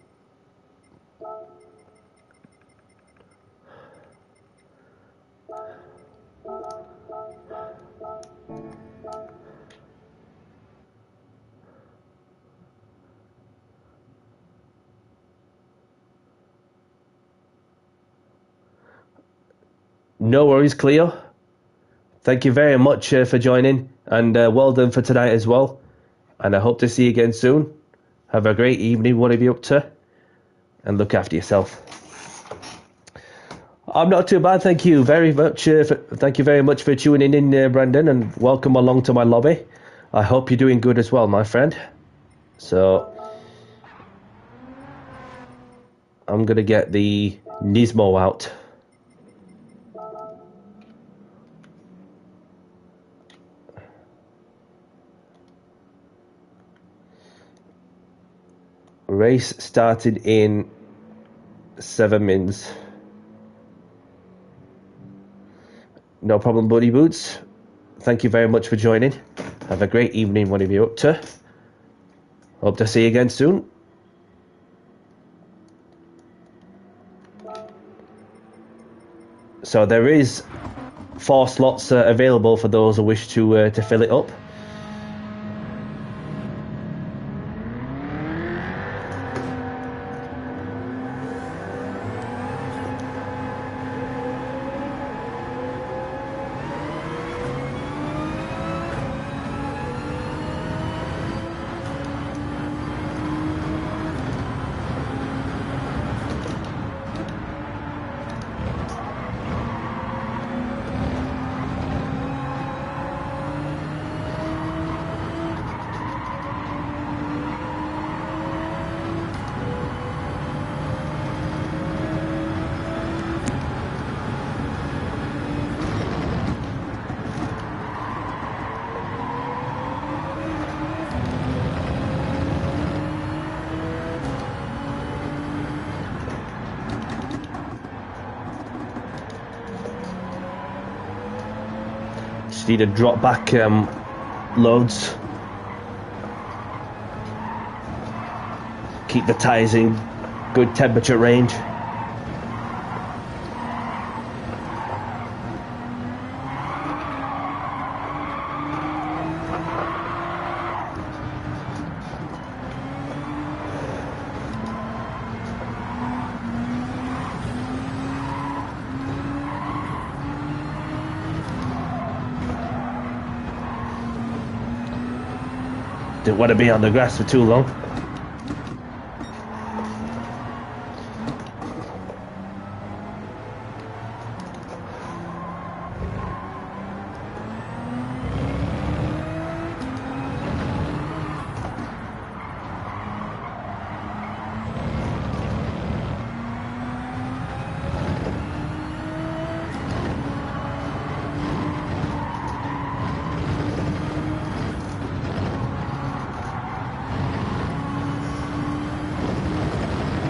S1: No worries, Cleo. Thank you very much for joining, and well done for tonight as well. And I hope to see you again soon. Have a great evening, what have you up to? And look after yourself. I'm not too bad, thank you very much. Thank you very much for tuning in, Brandon, and welcome along to my lobby. I hope you're doing good as well, my friend. So I'm gonna get the Nismo out. Race started in 7 minutes. No problem, Buddy Boots. Thank you very much for joining. Have a great evening, whatever you're up to. Hope to see you again soon. So there is 4 slots available for those who wish to fill it up. Just need to drop back loads. Keep the tyres in good temperature range. Didn't want to be on the grass for too long.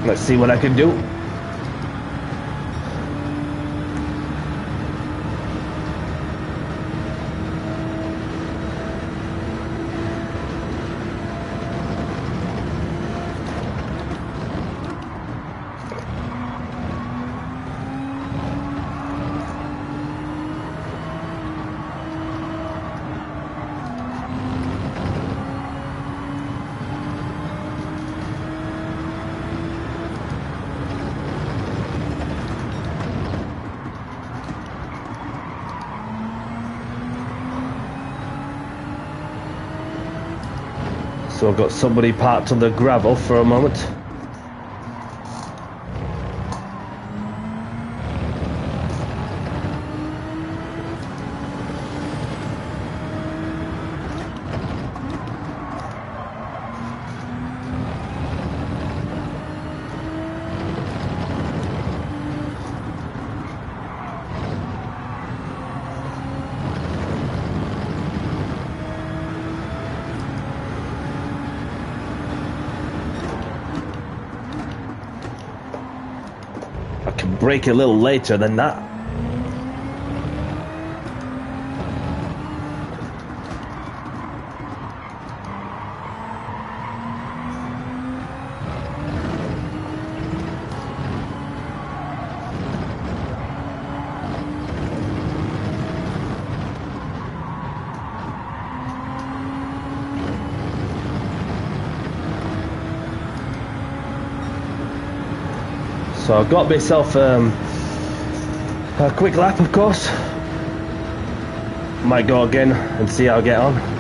S1: Let's see what I can do. So I've got somebody parked on the gravel for a moment. I can brake a little later than that. So I've got myself a quick lap, of course. Might go again and see how I get on.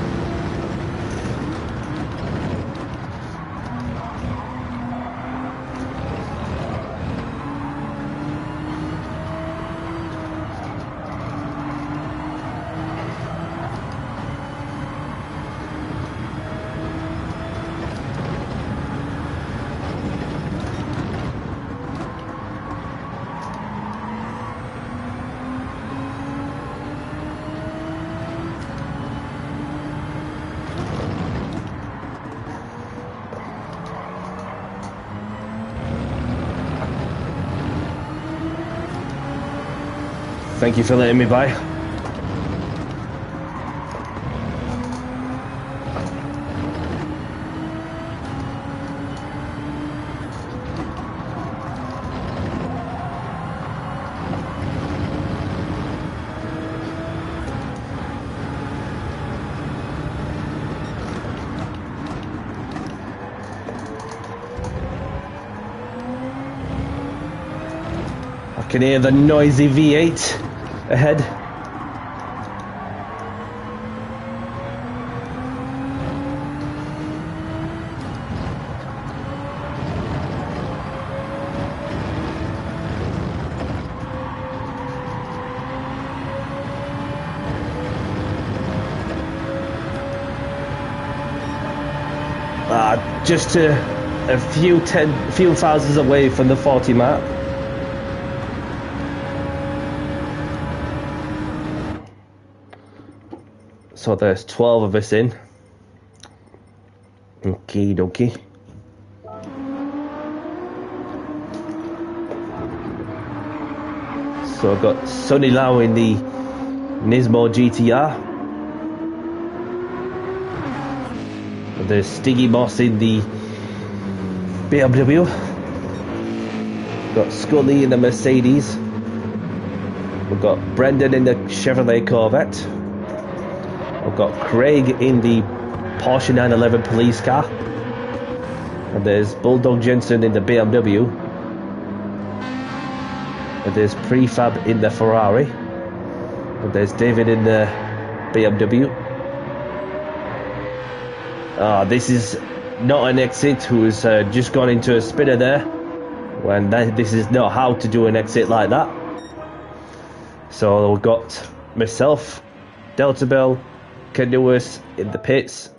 S1: Thank you for letting me by. I can hear the noisy V8 ahead. Just a few thousands away from the 40 mark. So there's 12 of us in. Okie dokie. So I've got Sonny Lau in the Nismo GTR. And there's Stiggy Moss in the BMW. Got Scully in the Mercedes. We've got Brendan in the Chevrolet Corvette. I've got Craig in the Porsche 911 police car. And there's Bulldog Jensen in the BMW. And there's Prefab in the Ferrari. And there's David in the BMW. This is not an exit who's just gone into a spinner there. When this is not how to do an exit like that. So we've got myself, Delta Bell, Canoeus in the pits.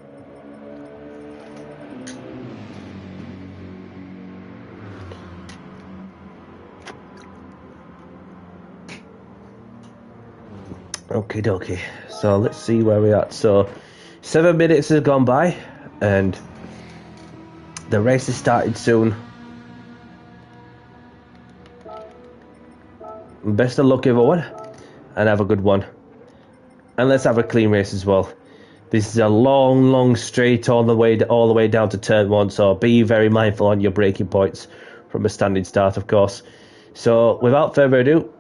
S1: Okie dokie. So let's see where we're at. So 7 minutes has gone by and the race is starting soon. best of luck everyone, and have a good one. And let's have a clean race as well. This is a long straight all the way down to turn 1, so be very mindful on your braking points from a standing start, of course. So without further ado,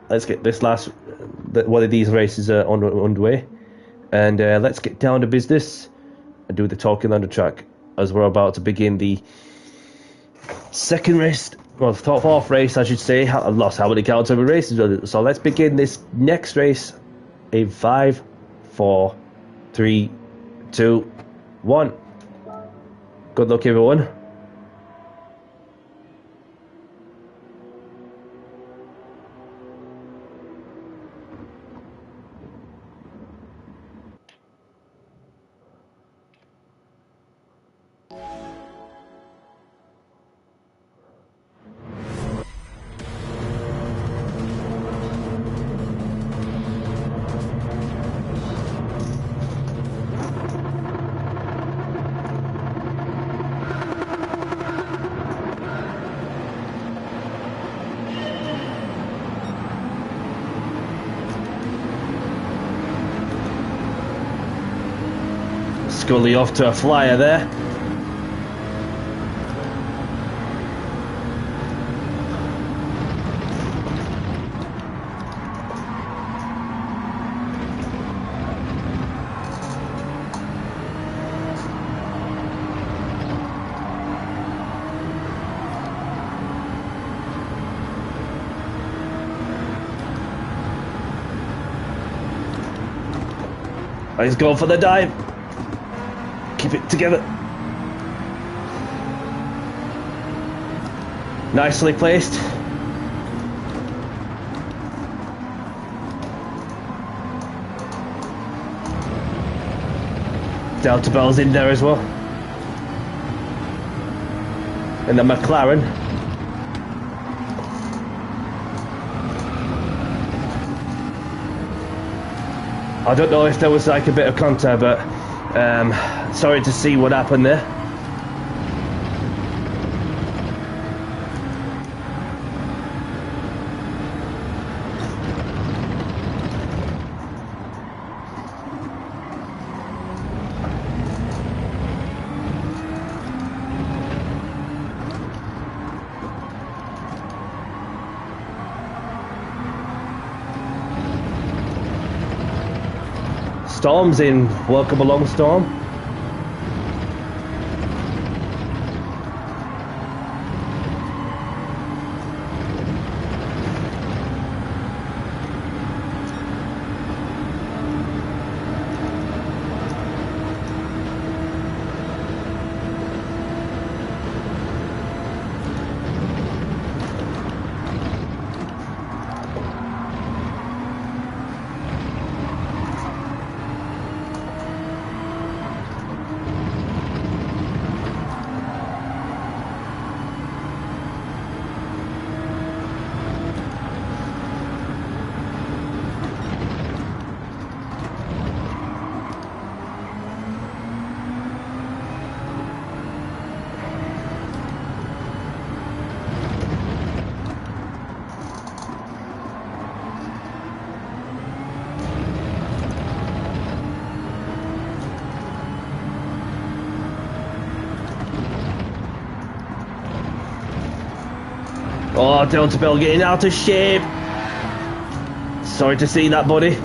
S1: let's get this last one of these races underway, and let's get down to business and do the talking on the track as we're about to begin the second race. Well, fourth race, I should say. I lost how many counts of races. So let's begin this next race in 5, 4, 3, 2, 1. Good luck, everyone. Scully off to a flyer there. He's going for the dive. Keep it together. Nicely placed. Delta Bell's in there as well. And the McLaren. I don't know if there was like a bit of contact, but sorry to see what happened there. Storm's in. Welcome along, Storm. Oh, Delta Bell getting out of shape. Sorry to see that, buddy.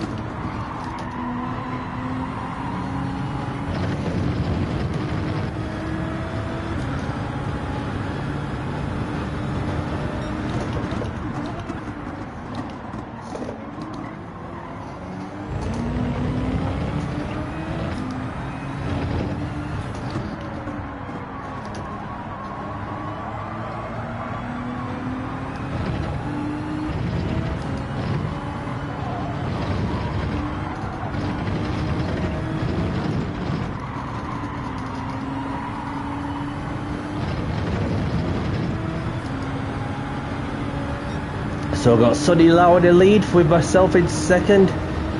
S1: So I've got Sonny Lau in the lead with myself in second,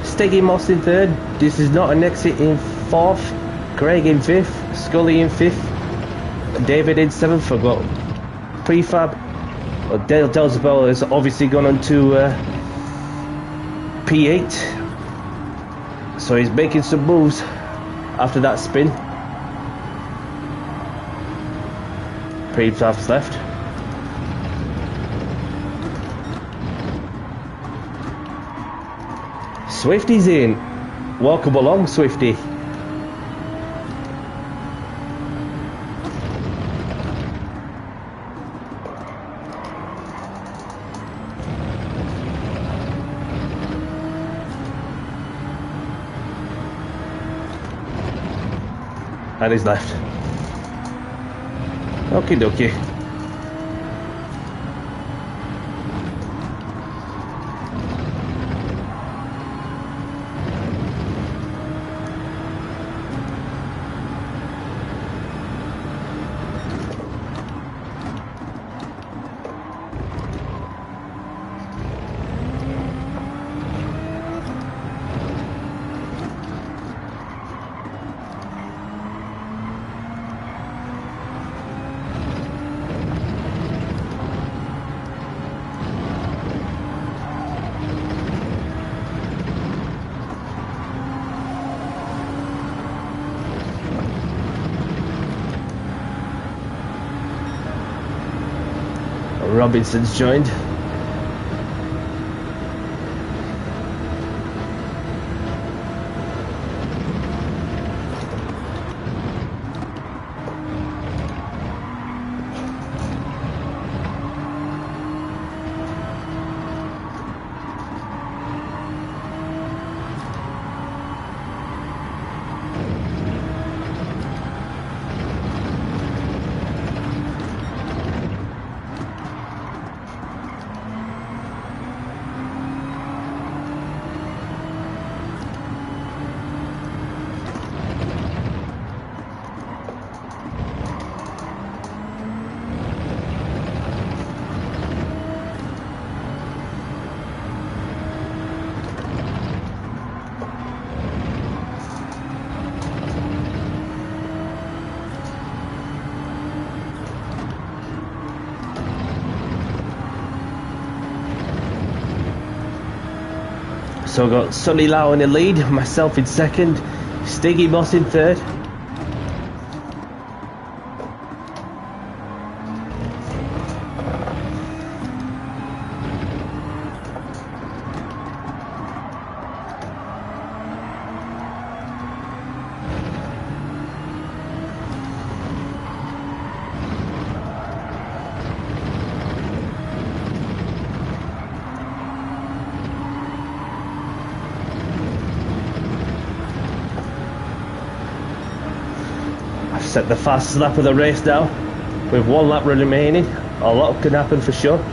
S1: Steggy Moss in third. This is not an exit in fourth, Craig in fifth, Scully in fifth, David in seventh. I've got Prefab Well, Dale Delzabel has obviously gone on to P8, so he's making some moves after that spin. Preeb's half left. Swifty's in. Welcome along, Swifty. And he's left. Okie dokie. Robinson's joined. So I've got Sonny Lau in the lead, myself in second, Stiggy Moss in third. Set the fastest lap of the race now, with 1 lap remaining. A lot can happen for sure.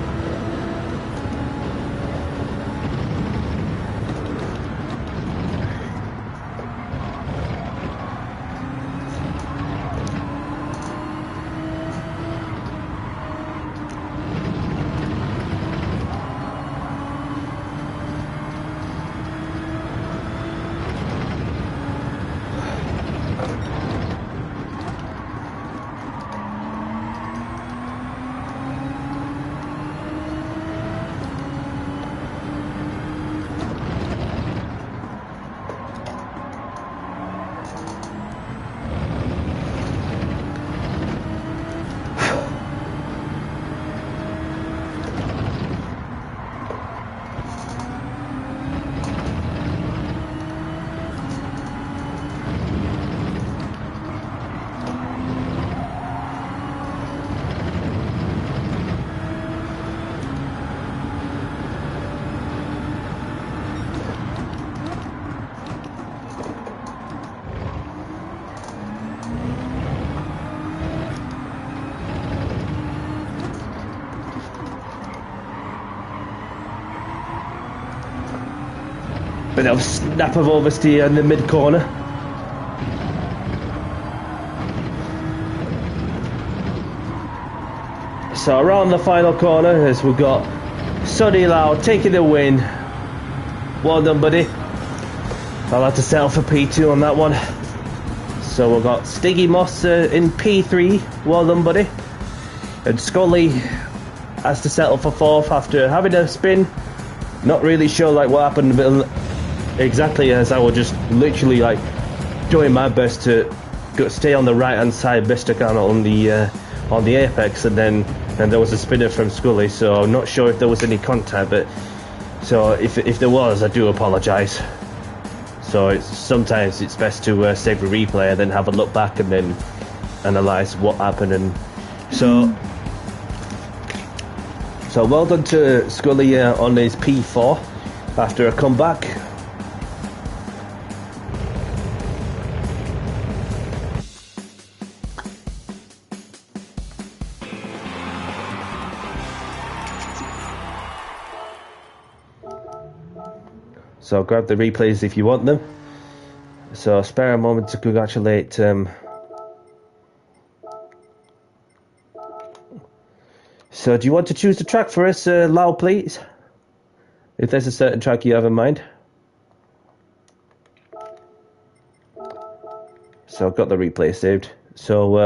S1: Bit of snap of oversteer in the mid corner. So around the final corner as we've got Sonny Lau taking the win. Well done, buddy. I'll have to settle for P2 on that one. So we've got Stiggy Moss in P3. Well done, buddy. And Scully has to settle for 4th after having a spin. Not really sure like what happened, but exactly as I was just literally like doing my best to stay on the right hand side best I can on the apex, and then there was a spinner from Scully, so I'm not sure if there was any contact, but so if there was, I do apologise. So sometimes it's best to save a replay and then have a look back and then analyse what happened. And so well done to Scully on his P4 after a comeback. So grab the replays if you want them. So spare a moment to congratulate So do you want to choose the track for us, Lau, please? If there's a certain track you have in mind. So I've got the replay saved. So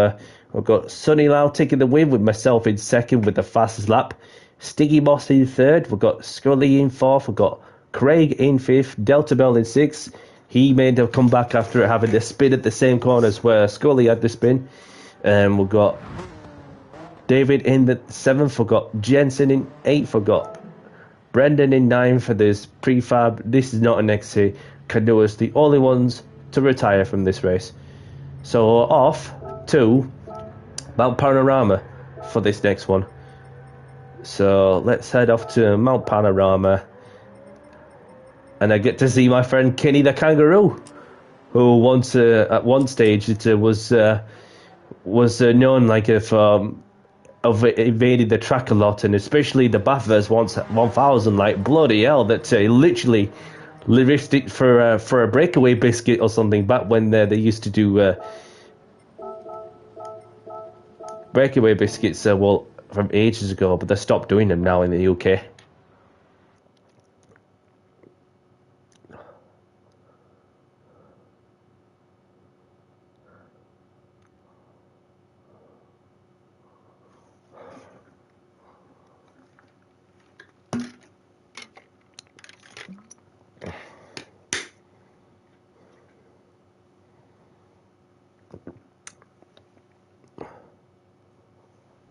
S1: I've got Sonny Lau taking the win with myself in 2nd with the fastest lap. Stiggy Moss in 3rd. We've got Scully in 4th. We've got Craig in 5th. Delta Bell in 6th. He made a comeback after having the spin at the same corners where Scully had the spin. We've got David in the 7th. We've got Jensen in 8th. We've got Brendan in 9th for this prefab. This is not an XC. Canoas, the only ones to retire from this race. So off to Mount Panorama for this next one. So let's head off to Mount Panorama. And I get to see my friend Kenny the Kangaroo, who once at one stage was known like if evaded the track a lot, and especially the Bathurst 1000, like bloody hell, that literally risked it for a breakaway biscuit or something back when they used to do breakaway biscuits. Well, from ages ago, but they stopped doing them now in the UK.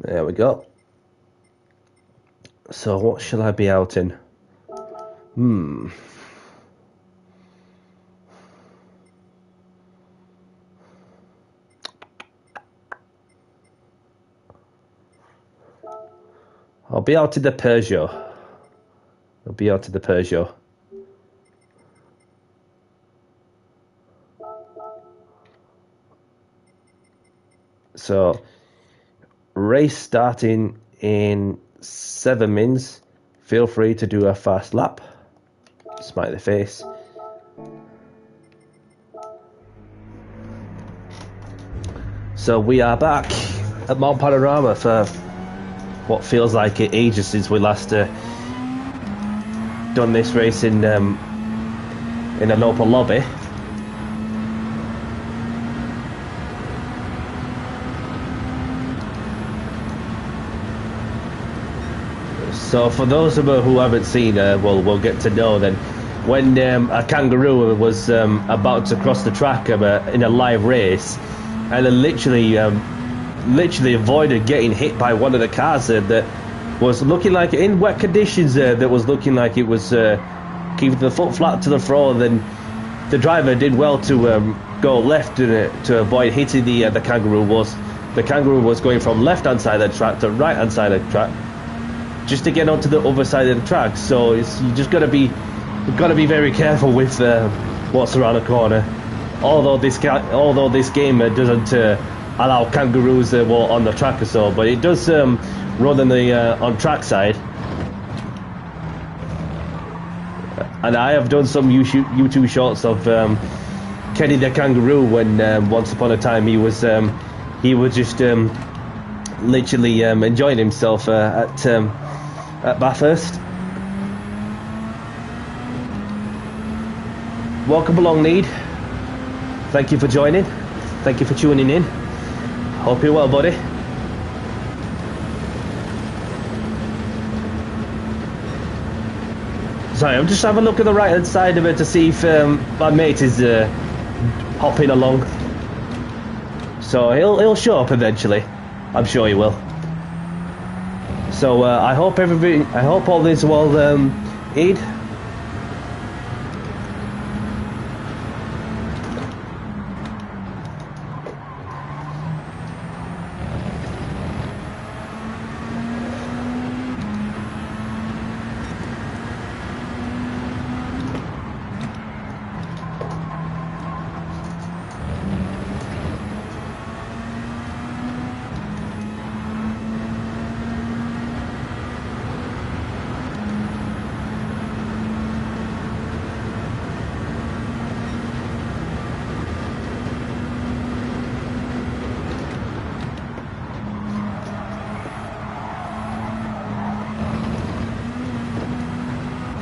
S1: There we go. So what shall I be out in? I'll be out to the Peugeot. So race starting in 7 mins. Feel free to do a fast lap. Smiley face. So we are back at Mount Panorama for what feels like ages since we last done this race in an open lobby. So for those of us who haven't seen, we'll get to know then. When a kangaroo was about to cross the track in a live race, and then literally avoided getting hit by one of the cars that was looking like, in wet conditions, that was looking like it was keeping the foot flat to the floor. Then the driver did well to go left to avoid hitting the kangaroo. The kangaroo was going from left hand side of the track to right hand side of the track, just to get onto the other side of the track. So you just gotta be very careful with what's around the corner. Although this game doesn't allow kangaroos on the track or so, but it does run on track side. And I have done some YouTube shorts of Kenny the Kangaroo when once upon a time he was just literally enjoying himself at Bathurst. Welcome along, Need. Thank you for joining. Thank you for tuning in. Hope you're well, buddy. Sorry, I'm just having a look at the right hand side of it to see if my mate is hopping along. So he'll show up eventually. I'm sure he will. So I hope all is well, Eid.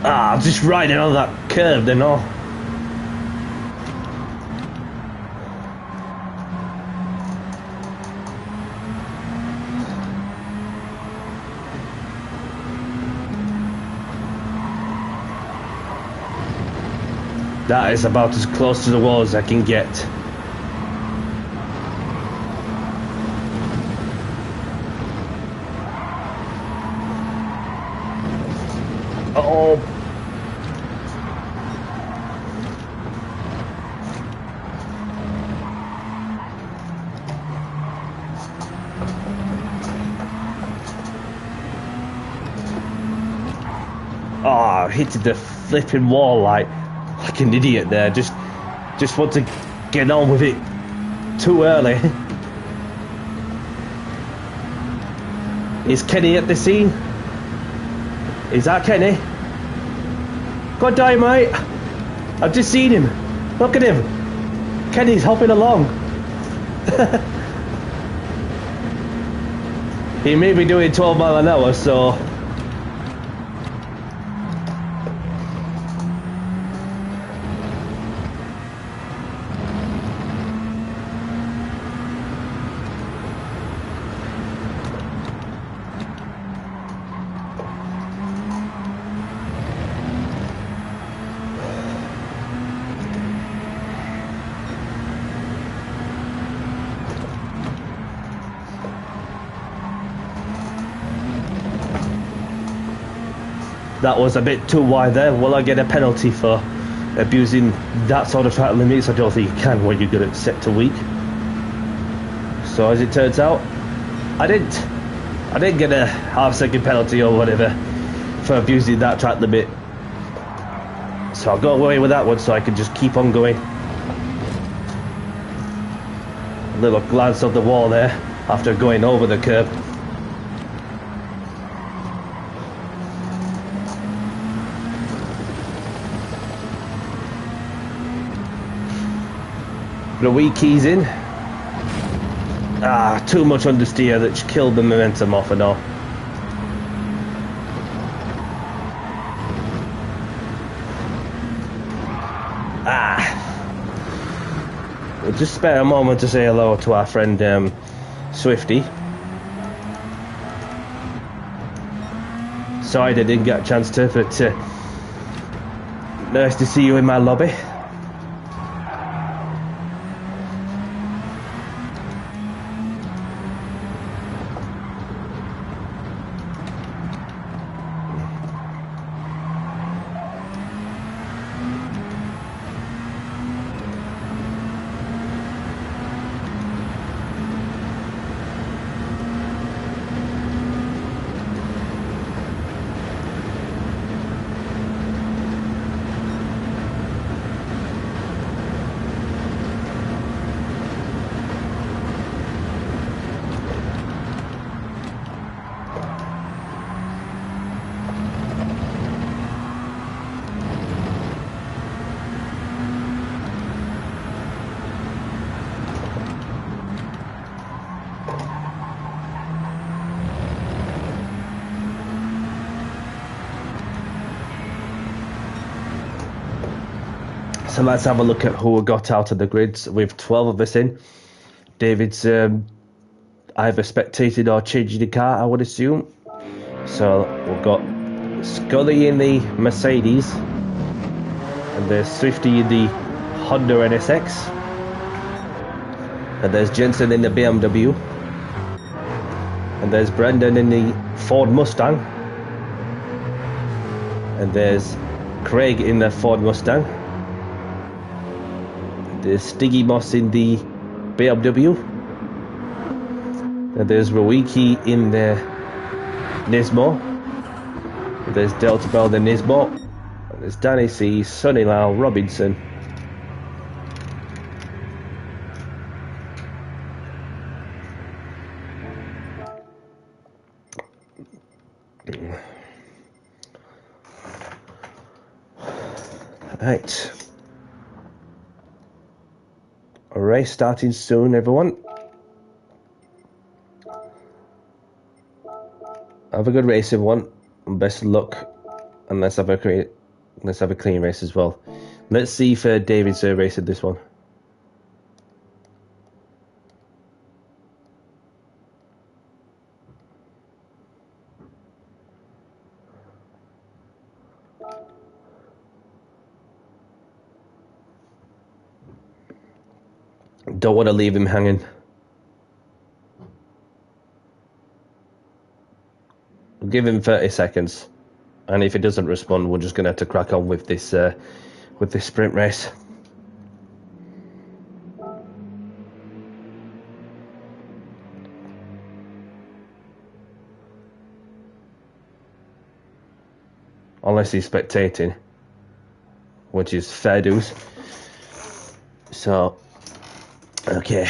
S1: Ah, I'm just riding on that curve then all. That is about as close to the wall as I can get. Oh. Oh, I hit the flipping wall like an idiot there. Just want to get on with it too early. Is Kenny at the scene? Is that Kenny? God damn, mate. I've just seen him. Look at him. Kenny's hopping along. He may be doing 12 miles an hour, so... That was a bit too wide there. Will I get a penalty for abusing that sort of track limits? I don't think you can when you're good at set to week. So as it turns out, I didn't get a half-second penalty or whatever for abusing that track limit. So I got away with that one, so I could just keep on going. A little glance of the wall there after going over the curb. The wee keys in. Ah, too much understeer that killed the momentum off and all. We'll just spare a moment to say hello to our friend Swifty. Sorry I didn't get a chance to, but nice to see you in my lobby. So let's have a look at who got out of the grids. With 12 of us in. David's either spectated or changed the car, I would assume. So we've got Scully in the Mercedes, and there's Swifty in the Honda NSX, and there's Jensen in the BMW, and there's Brendan in the Ford Mustang, and there's Craig in the Ford Mustang, there's Stiggy Moss in the BMW, and there's Rowiki in the Nismo, and there's Delta Bell the Nismo, and there's Danny C, Sonny Lau, Robinson, right. A race starting soon, everyone. Have a good race, everyone, and best of luck. And let's have a clean race as well. Let's see if David's racing this one. Don't want to leave him hanging. We'll give him 30 seconds, and if he doesn't respond, we're just going to have to crack on with this sprint race. Unless he's spectating, which is fair dues. So, okay.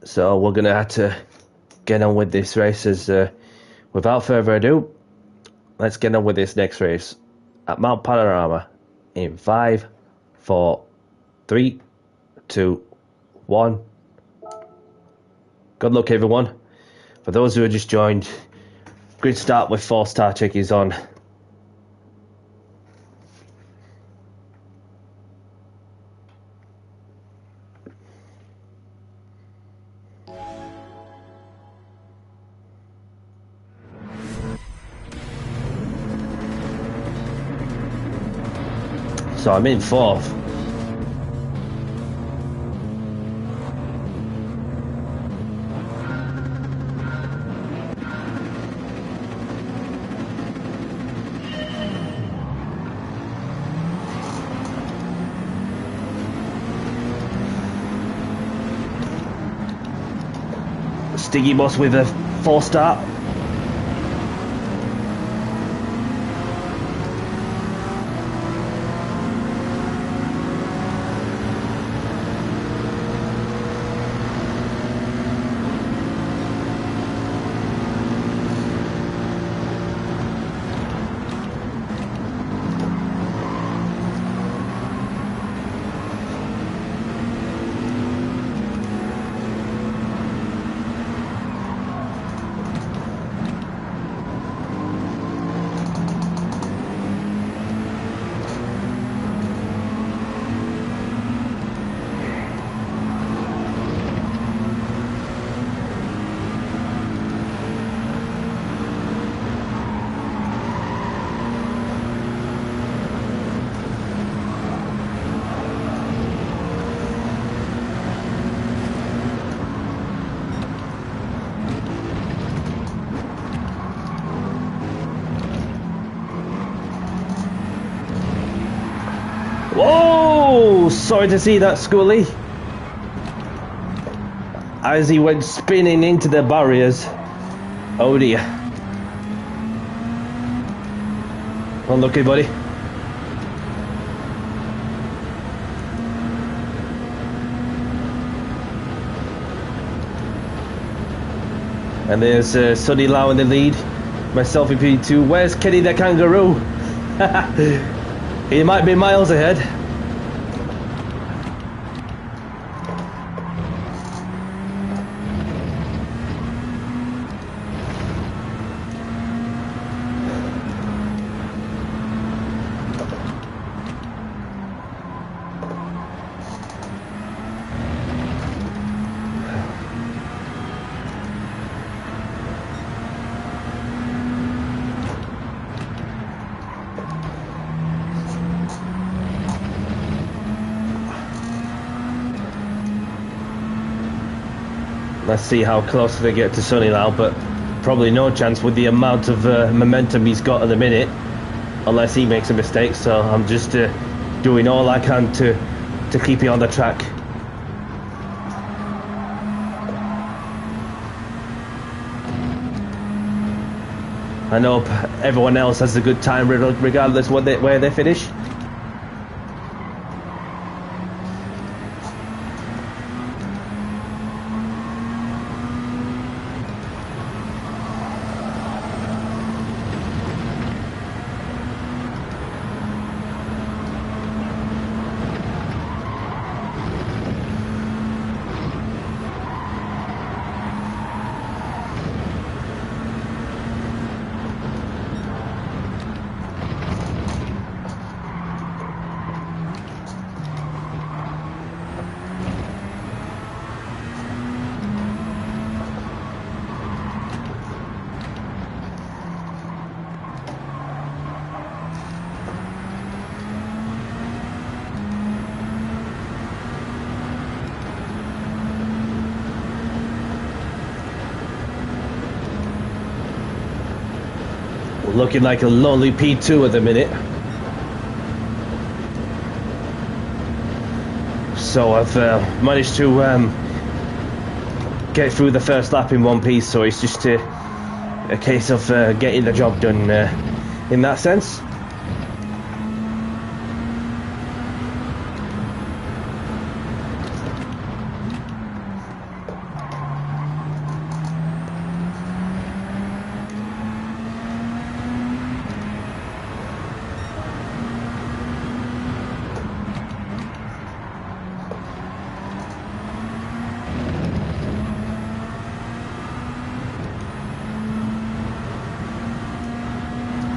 S1: So we're going to have to get on with this race. Without further ado, let's get on with this next race at Mount Panorama in 5, 4, 3, 2, 1. Good luck, everyone. For those who have just joined, grid start with 4-star check is on. So I'm in 4th. Stiggy Boss with a 4-star. Whoa! Sorry to see that, Scully. As he went spinning into the barriers. Oh dear. Unlucky, buddy. And there's Sonny Lau in the lead. Myself in P2. Where's Kenny the Kangaroo? He might be miles ahead. Let's see how close they get to Sonny now, but probably no chance with the amount of momentum he's got at the minute, unless he makes a mistake. So I'm just doing all I can to keep you on the track. I hope everyone else has a good time regardless where they finish. Looking like a lonely P2 at the minute. So I've managed to get through the first lap in one piece, so it's just a case of getting the job done in that sense.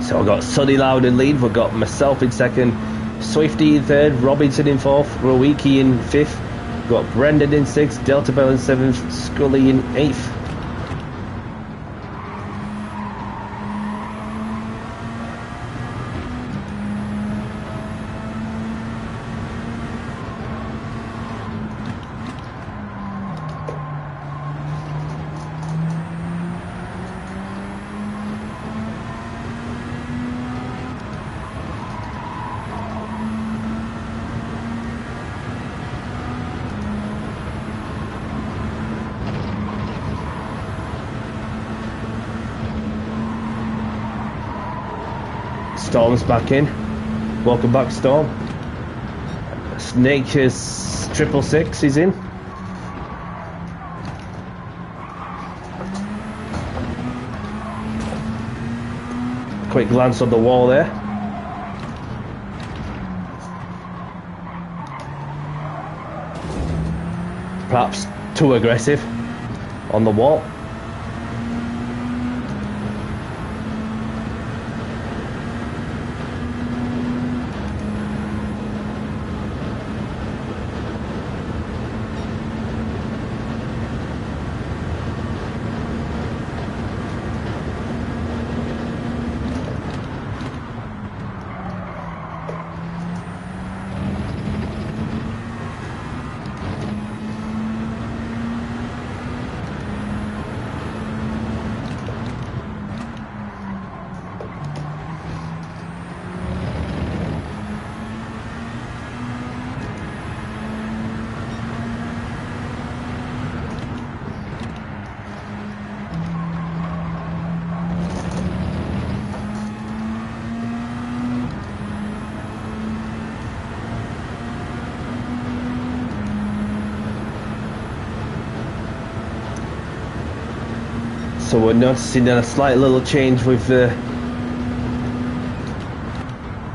S1: So I've got Sonny Loud in lead, we've got myself in second, Swifty in third, Robinson in fourth, Rowicki in fifth, we've got Brendan in sixth, Delta Bell in seventh, Scully in eighth. Storm's back in. Welcome back, Storm. Snake is 666 is in. Quick glance on the wall there. Perhaps too aggressive on the wall. So we're noticing a slight little change with the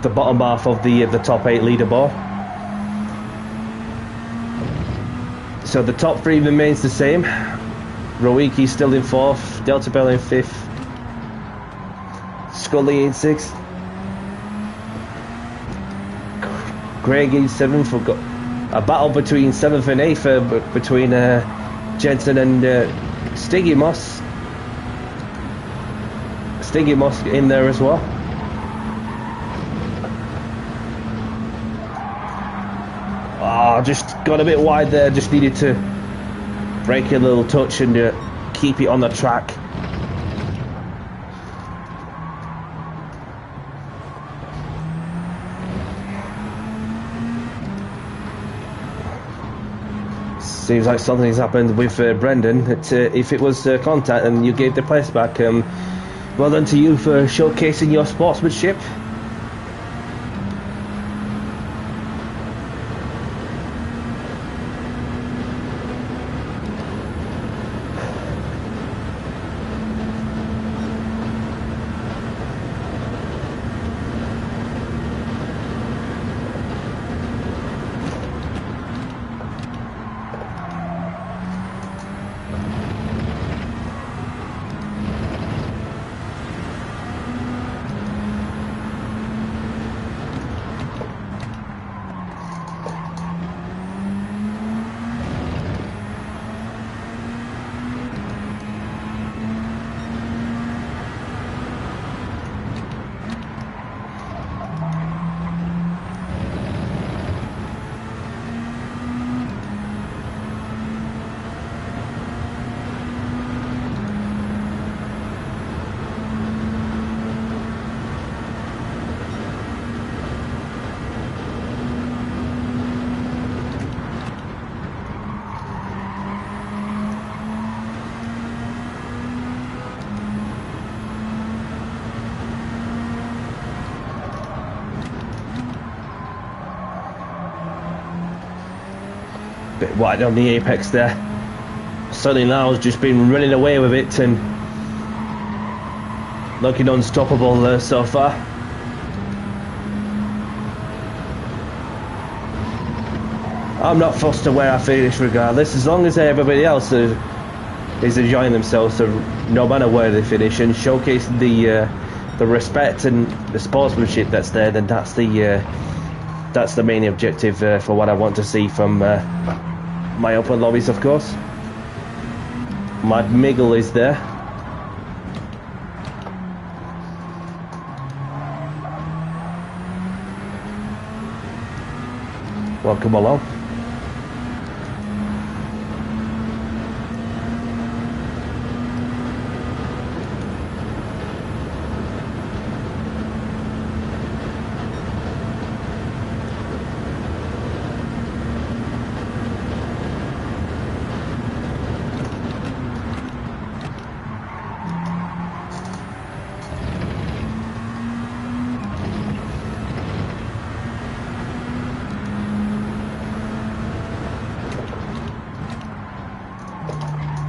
S1: bottom half of the top 8 leaderboard. So the top 3 remains the same. Rowicki still in 4th, Delta Bell in 5th, Scully in 6th, Greg in 7th. We've got a battle between 7th and 8th between Jensen and Stiggy Moss. Stiggy Moss in there as well. Just got a bit wide there, just needed to break a little touch and keep it on the track. Seems like something's happened with Brendan. If it was contact and you gave the place back, well done to you for showcasing your sportsmanship. Bit wide on the apex there. Sonny Lau's just been running away with it and looking unstoppable so far. I'm not fussed to where I finish regardless, as long as everybody else is enjoying themselves, so no matter where they finish, and showcasing the respect and the sportsmanship that's there, then that's the main objective for what I want to see from my open lobbies, of course. My Miggle is there. Welcome along.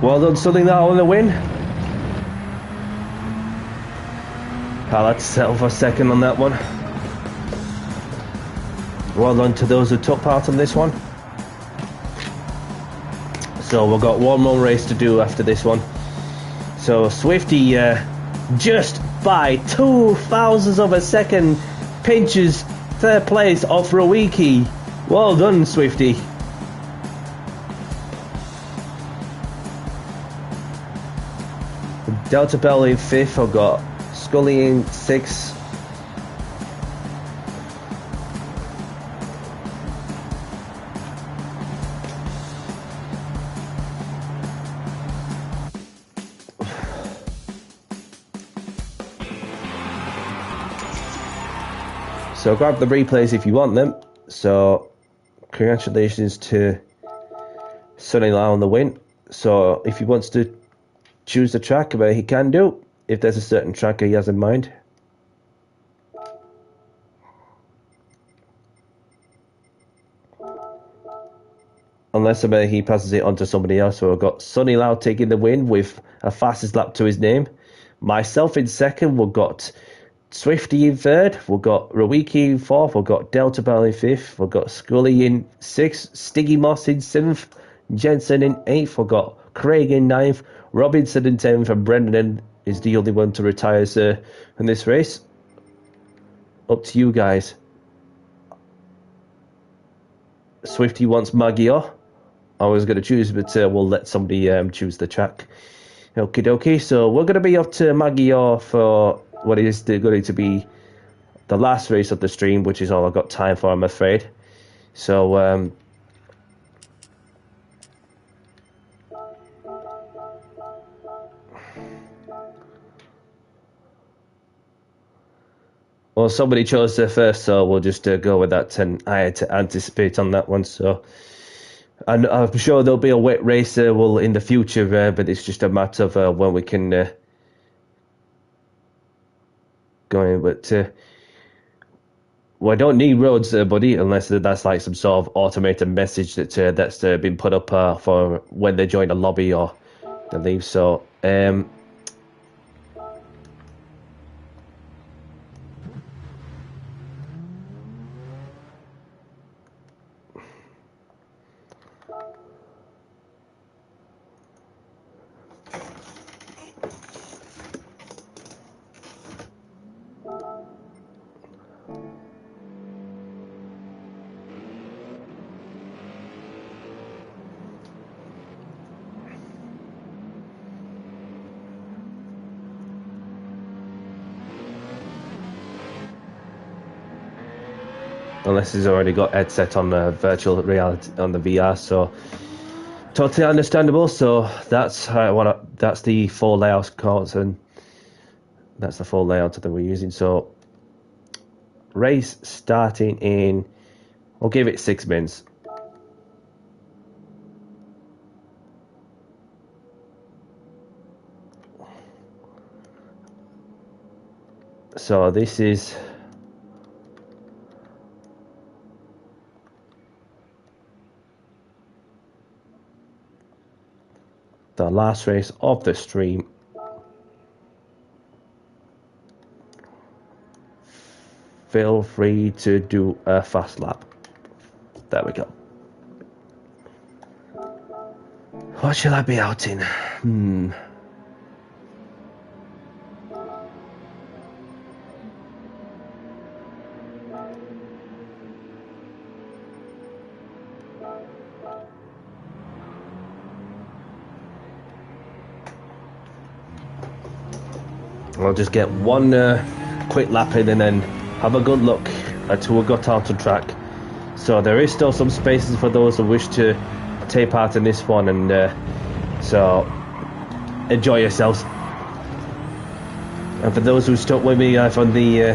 S1: Well done, something that on the win. I'll have to settle for second on that one. Well done to those who took part in this one. So we've got one more race to do after this one. So Swifty just by 0.02 of a second pinches third place off Rowiki. Well done, Swifty. Delta Bell in 5th, I've got Scully in 6th. So grab the replays if you want them. So congratulations to Sonny Lau on the win. So if he wants to choose the track, but he can do if there's a certain track he has in mind. Unless he passes it on to somebody else. So I've got Sonny Lau taking the win with a fastest lap to his name. Myself in second. We've got Swifty in third. We've got Rowiki in fourth. We've got Delta Bell in fifth. We've got Scully in sixth. Stiggy Moss in seventh. Jensen in eighth. We've got Craig in ninth. Robinson in 10th, and Brendan is the only one to retire in this race. Up to you guys. Swifty wants Magyar. I was going to choose, but we'll let somebody choose the track. Okie dokie, so we're going to be up to Magyar for what is going to be the last race of the stream, which is all I've got time for, I'm afraid. So, Well, somebody chose there first, so we'll just go with that, and I had to anticipate on that one. So, and I'm sure there'll be a wet race in the future, but it's just a matter of when we can go in. But well, I don't need roads, buddy, unless that's like some sort of automated message that's been put up for when they join the lobby or they leave. So, unless he's already got headset on virtual reality on the VR, so totally understandable. So that's how that's the full layout cards, and that's the full layout that we're using. So race starting in, we'll give it 6 minutes. So this is the last race of the stream. Feel free to do a fast lap. There we go. What shall I be out in? I'll just get one quick lap in and then have a good look at who we got out on track. So there is still some spaces for those who wish to take part in this one, and so enjoy yourselves. And for those who stuck with me from the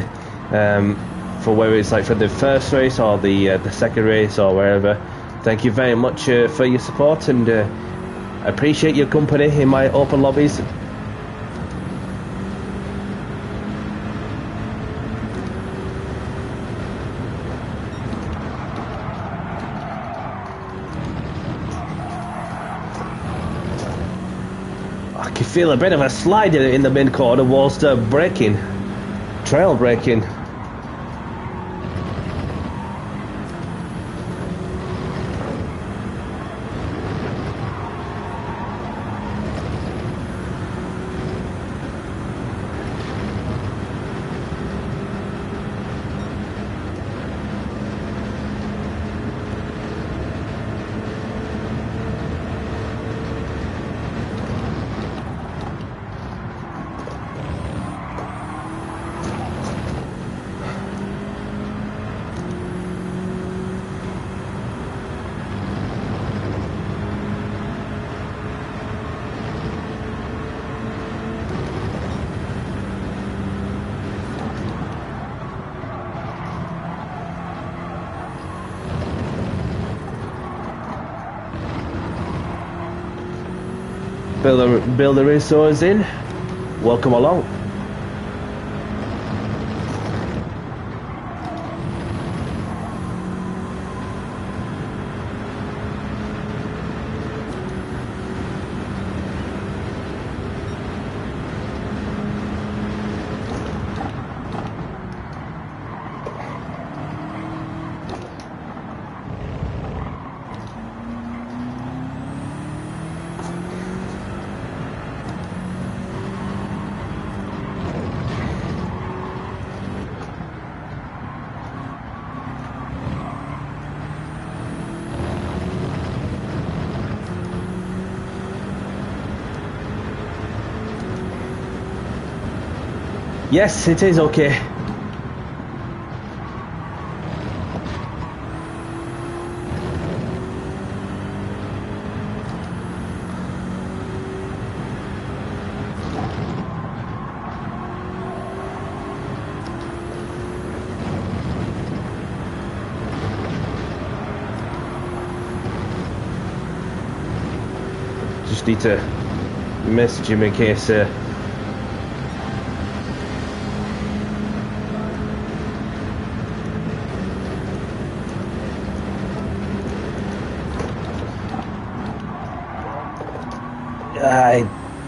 S1: for whether it's like for the first race or the second race or wherever, thank you very much for your support, and I appreciate your company in my open lobbies. I can feel a bit of a slide in the mid corner whilst braking, trail braking. Builder resource in. Welcome along. Yes, it is okay. just need to message him in case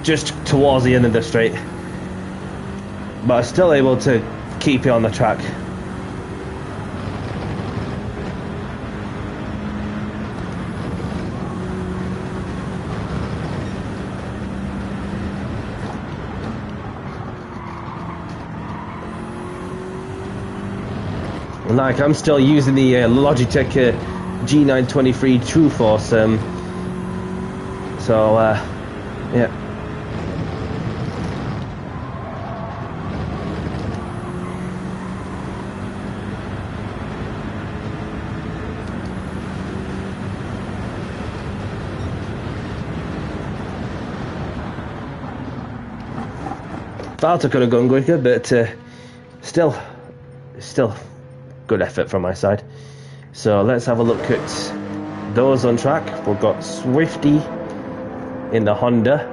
S1: just towards the end of the straight, but I'm still able to keep it on the track. Like, I'm still using the Logitech G923 True Force, so yeah. Thought I could have gone quicker, but still good effort from my side. So let's have a look at those on track. We've got Swifty in the Honda,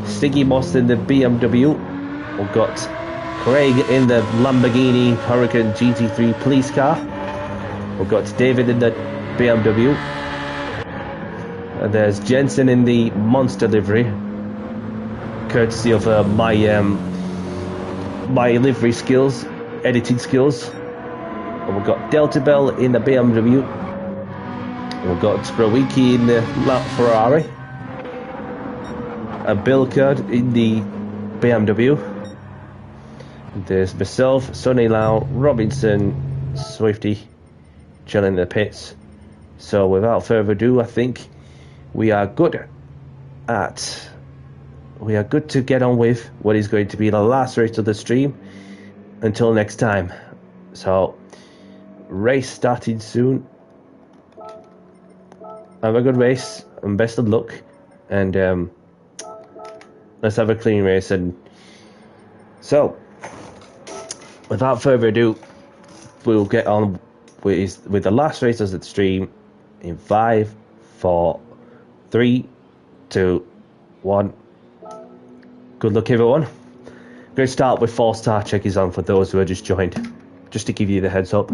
S1: Stiggy Moss in the BMW, we've got Craig in the Lamborghini Huracan GT3 police car, we've got David in the BMW, and there's Jensen in the Monster livery, courtesy of my livery skills, editing skills. And we've got Delta Bell in the BMW, and we've got Sprawiki in the Ferrari, a Bill Card in the BMW. There's myself, Sonny Lau, Robinson, Swifty chilling in the pits. So without further ado, I think we are good to get on with what is going to be the last race of the stream until next time. So race starting soon. Have a good race and best of luck, and let's have a clean race. And so without further ado, we'll get on with the last race of the stream in 5, 4, 3, 2, 1. Good luck, everyone. I'm going to start with 4-star checkers on for those who are just joined, just to give you the heads up.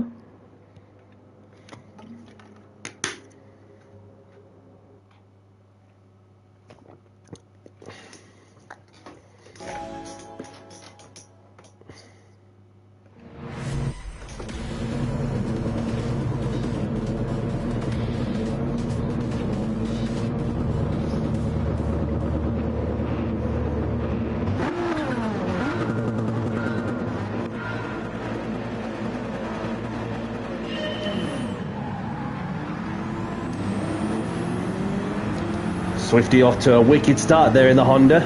S1: Swifty off to a wicked start there in the Honda.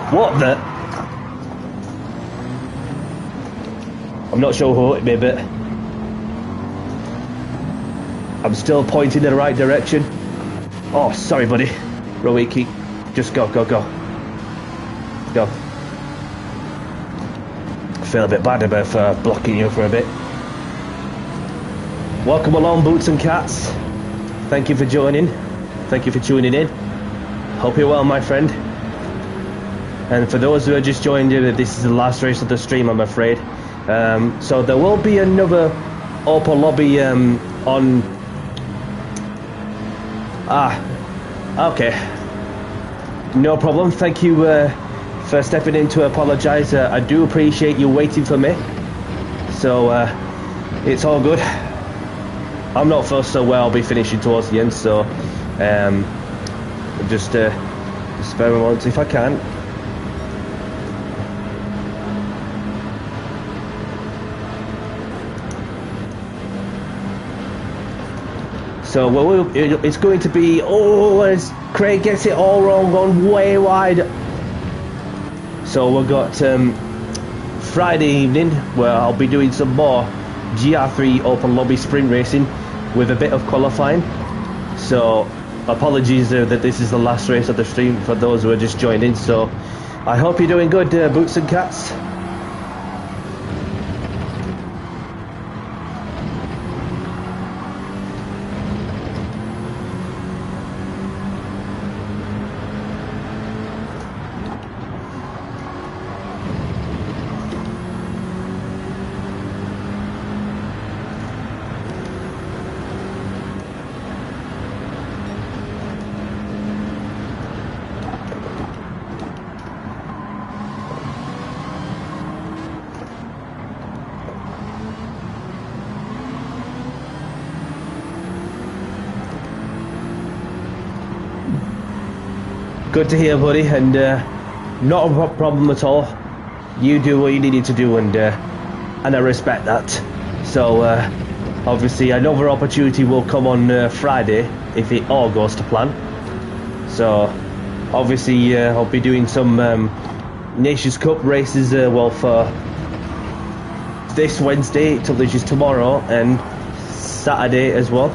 S1: What the? I'm not sure who hit me, but I'm still pointing in the right direction. Oh, sorry, buddy. Rowiki, just go. Go. I feel a bit bad about blocking you for a bit. Welcome along, Boots and Cats. Thank you for joining. Thank you for tuning in. Hope you're well, my friend. And for those who are just joined in, this is the last race of the stream, I'm afraid. So there will be another Opel lobby on... okay. No problem. Thank you for stepping in to apologise. I do appreciate you waiting for me. So it's all good. I'm not fussed, so well, I'll be finishing towards the end, so just spare a moment if I can. So it's going to be, as Craig gets it all wrong on way wide. So we've got Friday evening where I'll be doing some more GR3 Open Lobby Sprint Racing with a bit of qualifying. So apologies that this is the last race of the stream for those who are just joining. So I hope you're doing good, Boots and Cats. Good to hear, buddy, and not a problem at all. You do what you needed to do, and I respect that. So obviously another opportunity will come on Friday if it all goes to plan. So obviously I'll be doing some Nations Cup races well for this Wednesday till there's just tomorrow and Saturday as well.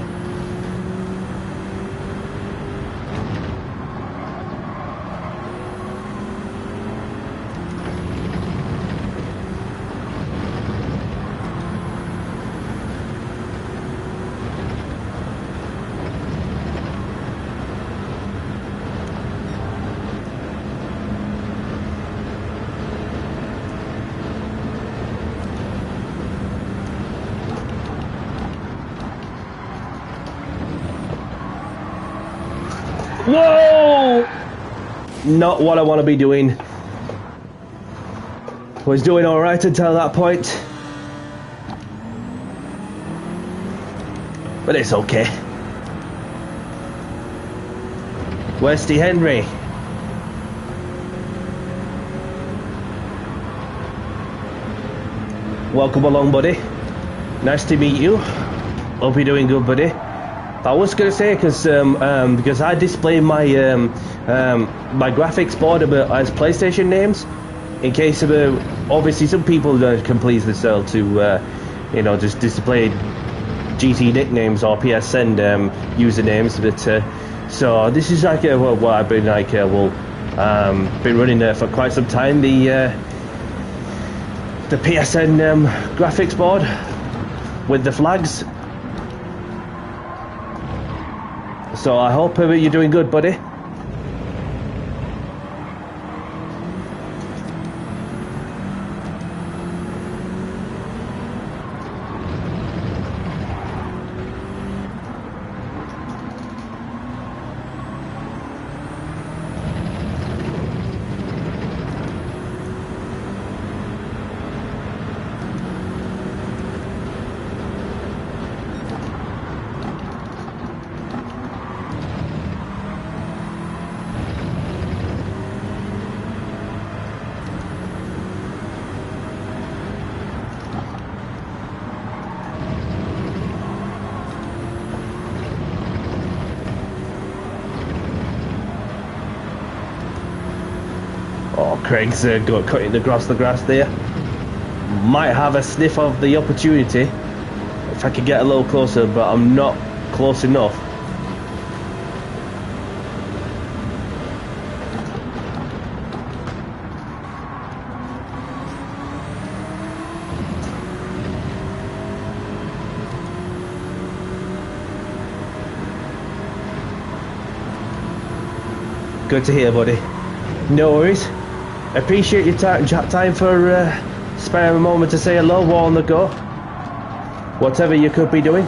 S1: Whoa! Not what I want to be doing. Was doing alright until that point. But it's okay. Westy Henry. Welcome along, buddy. Nice to meet you. Hope you're doing good, buddy. I was going to say, because I display my my graphics board as PlayStation names, in case of obviously some people can please themselves to you know, just display GT nicknames or PSN usernames. But so this is like what I've been like been running for quite some time, the PSN graphics board with the flags. So I hope you're doing good, buddy. Craig's got cutting across the grass there. Might have a sniff of the opportunity if I could get a little closer, but I'm not close enough. Good to hear, buddy. No worries. Appreciate your time for sparing a moment to say hello while on the go. Whatever you could be doing.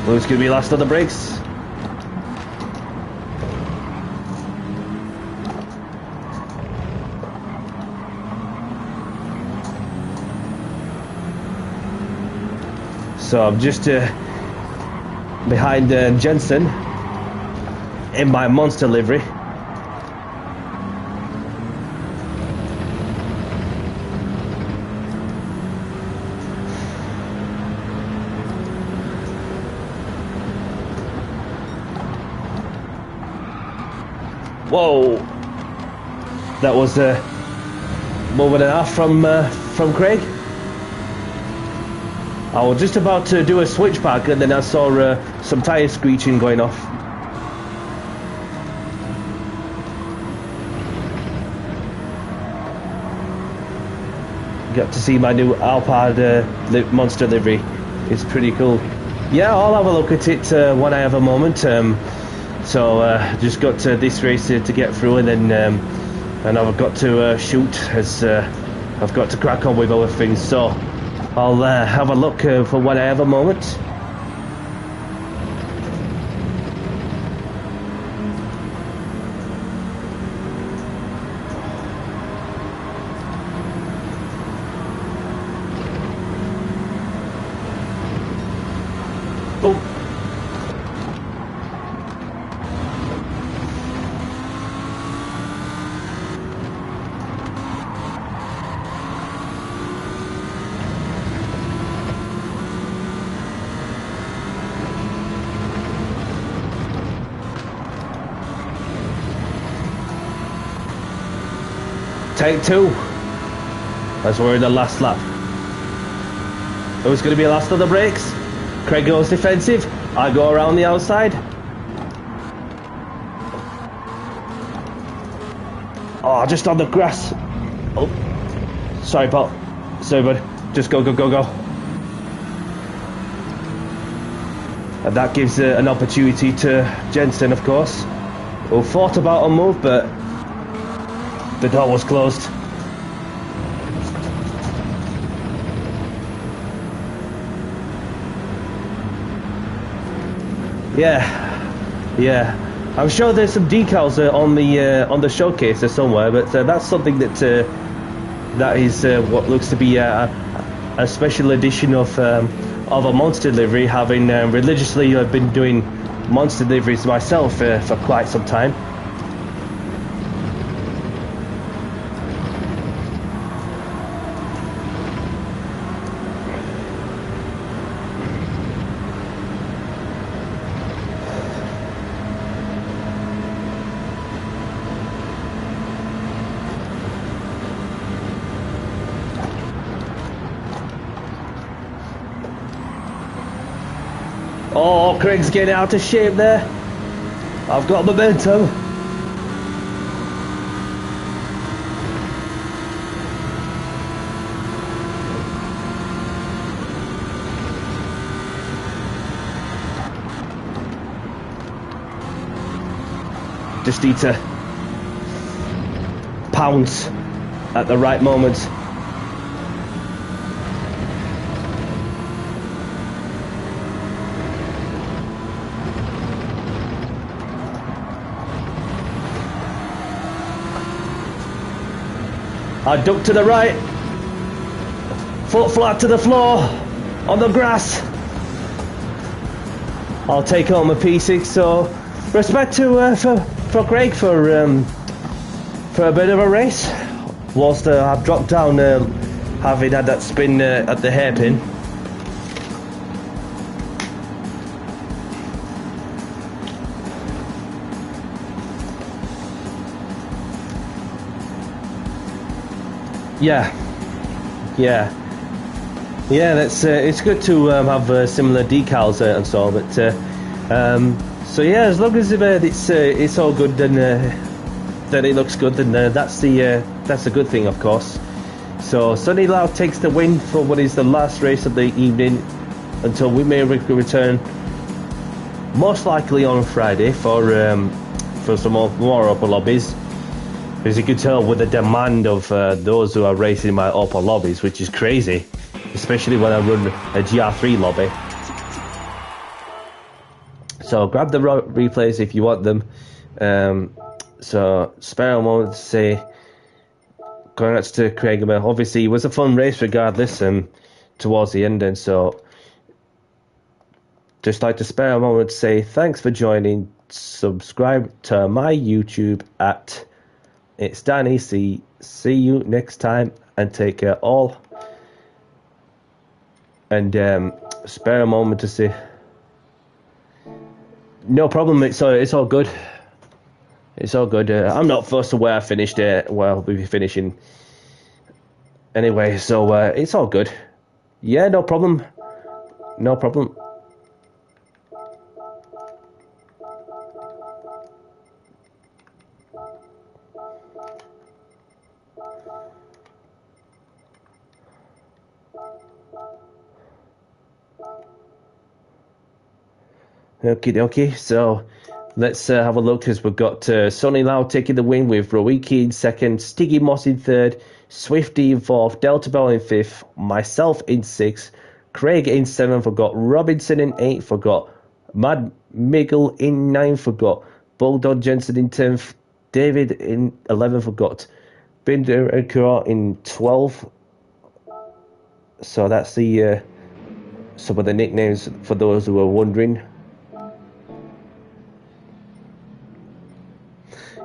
S1: Who's going to be last on the brakes? So I'm just behind Jensen in my monster livery. Whoa, that was a moment and a half from Craig. I was just about to do a switchback and then I saw some tyre screeching going off. Got to see my new Alpard monster livery. It's pretty cool. Yeah, I'll have a look at it when I have a moment. So just got this race to get through, and then and I've got to shoot as I've got to crack on with other things, so I'll have a look for when I have a moment. Oh. Take two. As we're in the last lap. Who's going to be last on the brakes? Craig goes defensive. I go around the outside. Oh, just on the grass. Oh, sorry, pal. Sorry, bud. Just go, go, go, go. And that gives an opportunity to Jensen, of course, who thought about a move, but the door was closed. Yeah. I'm sure there's some decals on the showcase or somewhere, but that's something that that is what looks to be a special edition of a monster delivery. Having religiously been doing monster deliveries myself for quite some time. Oh, Craig's getting out of shape there. I've got momentum. Just need to pounce at the right moment. I duck to the right, foot flat to the floor, on the grass. I'll take home a P6. So, respect to for Craig for a bit of a race. Whilst I've dropped down, having had that spin at the hairpin. Yeah. That's it's good to have similar decals and so, but so yeah, as long as it's all good and that it looks good, then that's a good thing, of course. So Sonny Lau takes the win for what is the last race of the evening, until we may return, most likely on Friday for some more upper lobbies. As you can tell with the demand of those who are racing my upper lobbies, which is crazy, especially when I run a GR3 lobby. So grab the replays if you want them. So spare a moment to say congrats to Craig. Obviously it was a fun race regardless towards the end, and so just like to spare a moment to say thanks for joining. Subscribe to my YouTube at It's Danny C. See you next time and take care all. And spare a moment to say no problem. It's all good. It's all good. I'm not fussed to where I finished it. Well, we'll be finishing anyway, so it's all good. Yeah, no problem. No problem. Okie dokie. So let's have a look as we've got Sonny Lau taking the win with Roiki in second, Stiggy Moss in third, Swifty in fourth, Delta Bell in fifth, myself in sixth, Craig in seventh. We've got Robinson in eighth. We've got Mad Miggle in ninth. We've got Bulldog Jensen in 10th, David in 11th. We've got Binder and Kura in 12th. So that's the some of the nicknames for those who are wondering.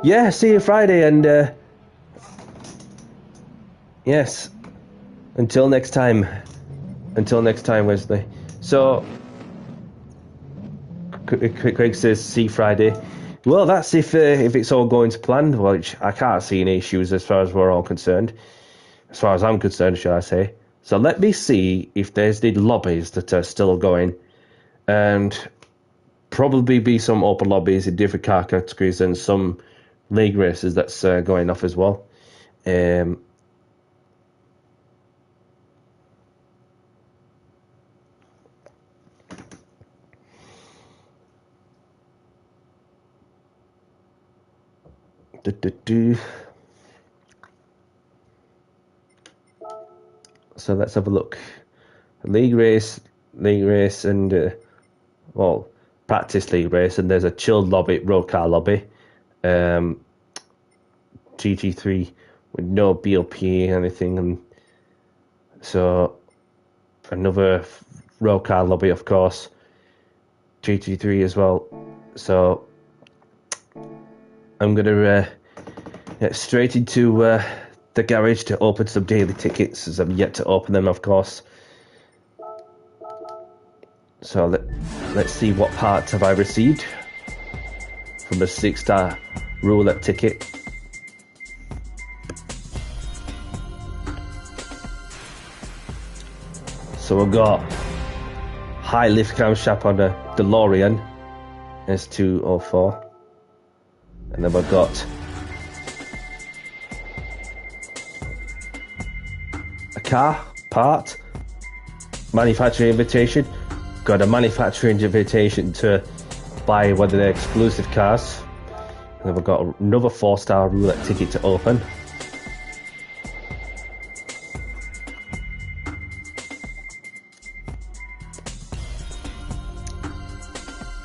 S1: Yeah, see you Friday, and yes, until next time. Until next time, Wesley. So, Craig says, see Friday. Well, that's if it's all going to plan, which I can't see any issues as far as we're all concerned. As far as I'm concerned, shall I say. So let me see if there's any lobbies that are still going. And probably be some open lobbies in different car categories and some league races that's going off as well. So let's have a look. League race, and well, practice league race, and there's a chilled lobby, road car lobby, GT3 with no BOP anything, and so another road car lobby, of course, GT3 as well. So I'm gonna get straight into the garage to open some daily tickets, as I'm yet to open them, of course. So let's see what parts have I received from the 6-star roulette ticket. So we've got high lift camshaft on the DeLorean S204, and then we've got a car part, manufacturing invitation. Got a manufacturing invitation to buy one of their exclusive cars. And then we've got another 4-star roulette ticket to open.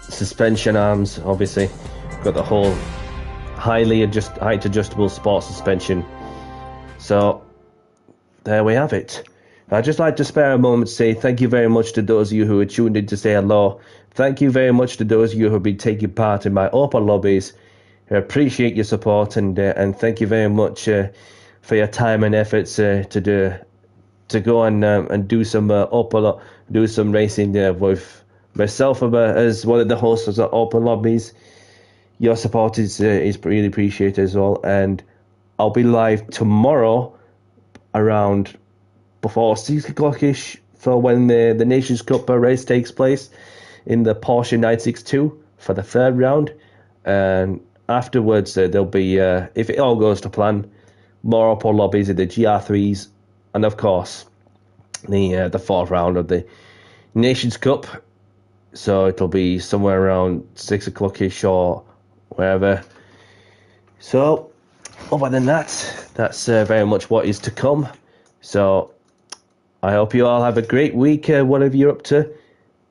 S1: Suspension arms, obviously. Got the whole height adjustable sports suspension. So there we have it. I'd just like to spare a moment to say thank you very much to those of you who are tuned in to say hello. Thank you very much to those of you who have been taking part in my open lobbies. I appreciate your support, and thank you very much for your time and efforts to go and do some do some racing with myself as one of the hosts of the open lobbies. Your support is really appreciated as well, and I'll be live tomorrow around before 6 o'clock-ish for when the Nations Cup race takes place in the Porsche 962 for the third round. And afterwards, there'll be, if it all goes to plan, more open lobbies in the GR3s, and of course, the fourth round of the Nations Cup. So it'll be somewhere around 6 o'clock-ish or wherever. So, other than that, that's very much what is to come. So I hope you all have a great week, whatever you're up to.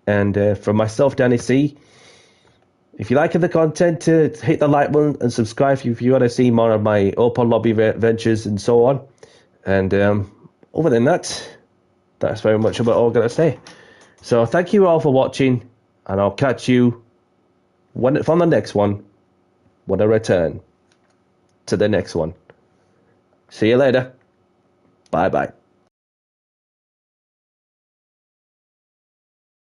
S1: And from myself, Danny C, if you like the content, hit the like button and subscribe if you want to see more of my open lobby ventures and so on. And other than that, that's very much about all I'm going to say. So thank you all for watching, and I'll catch you from the next one when I return to the next one. See you later. Bye-bye.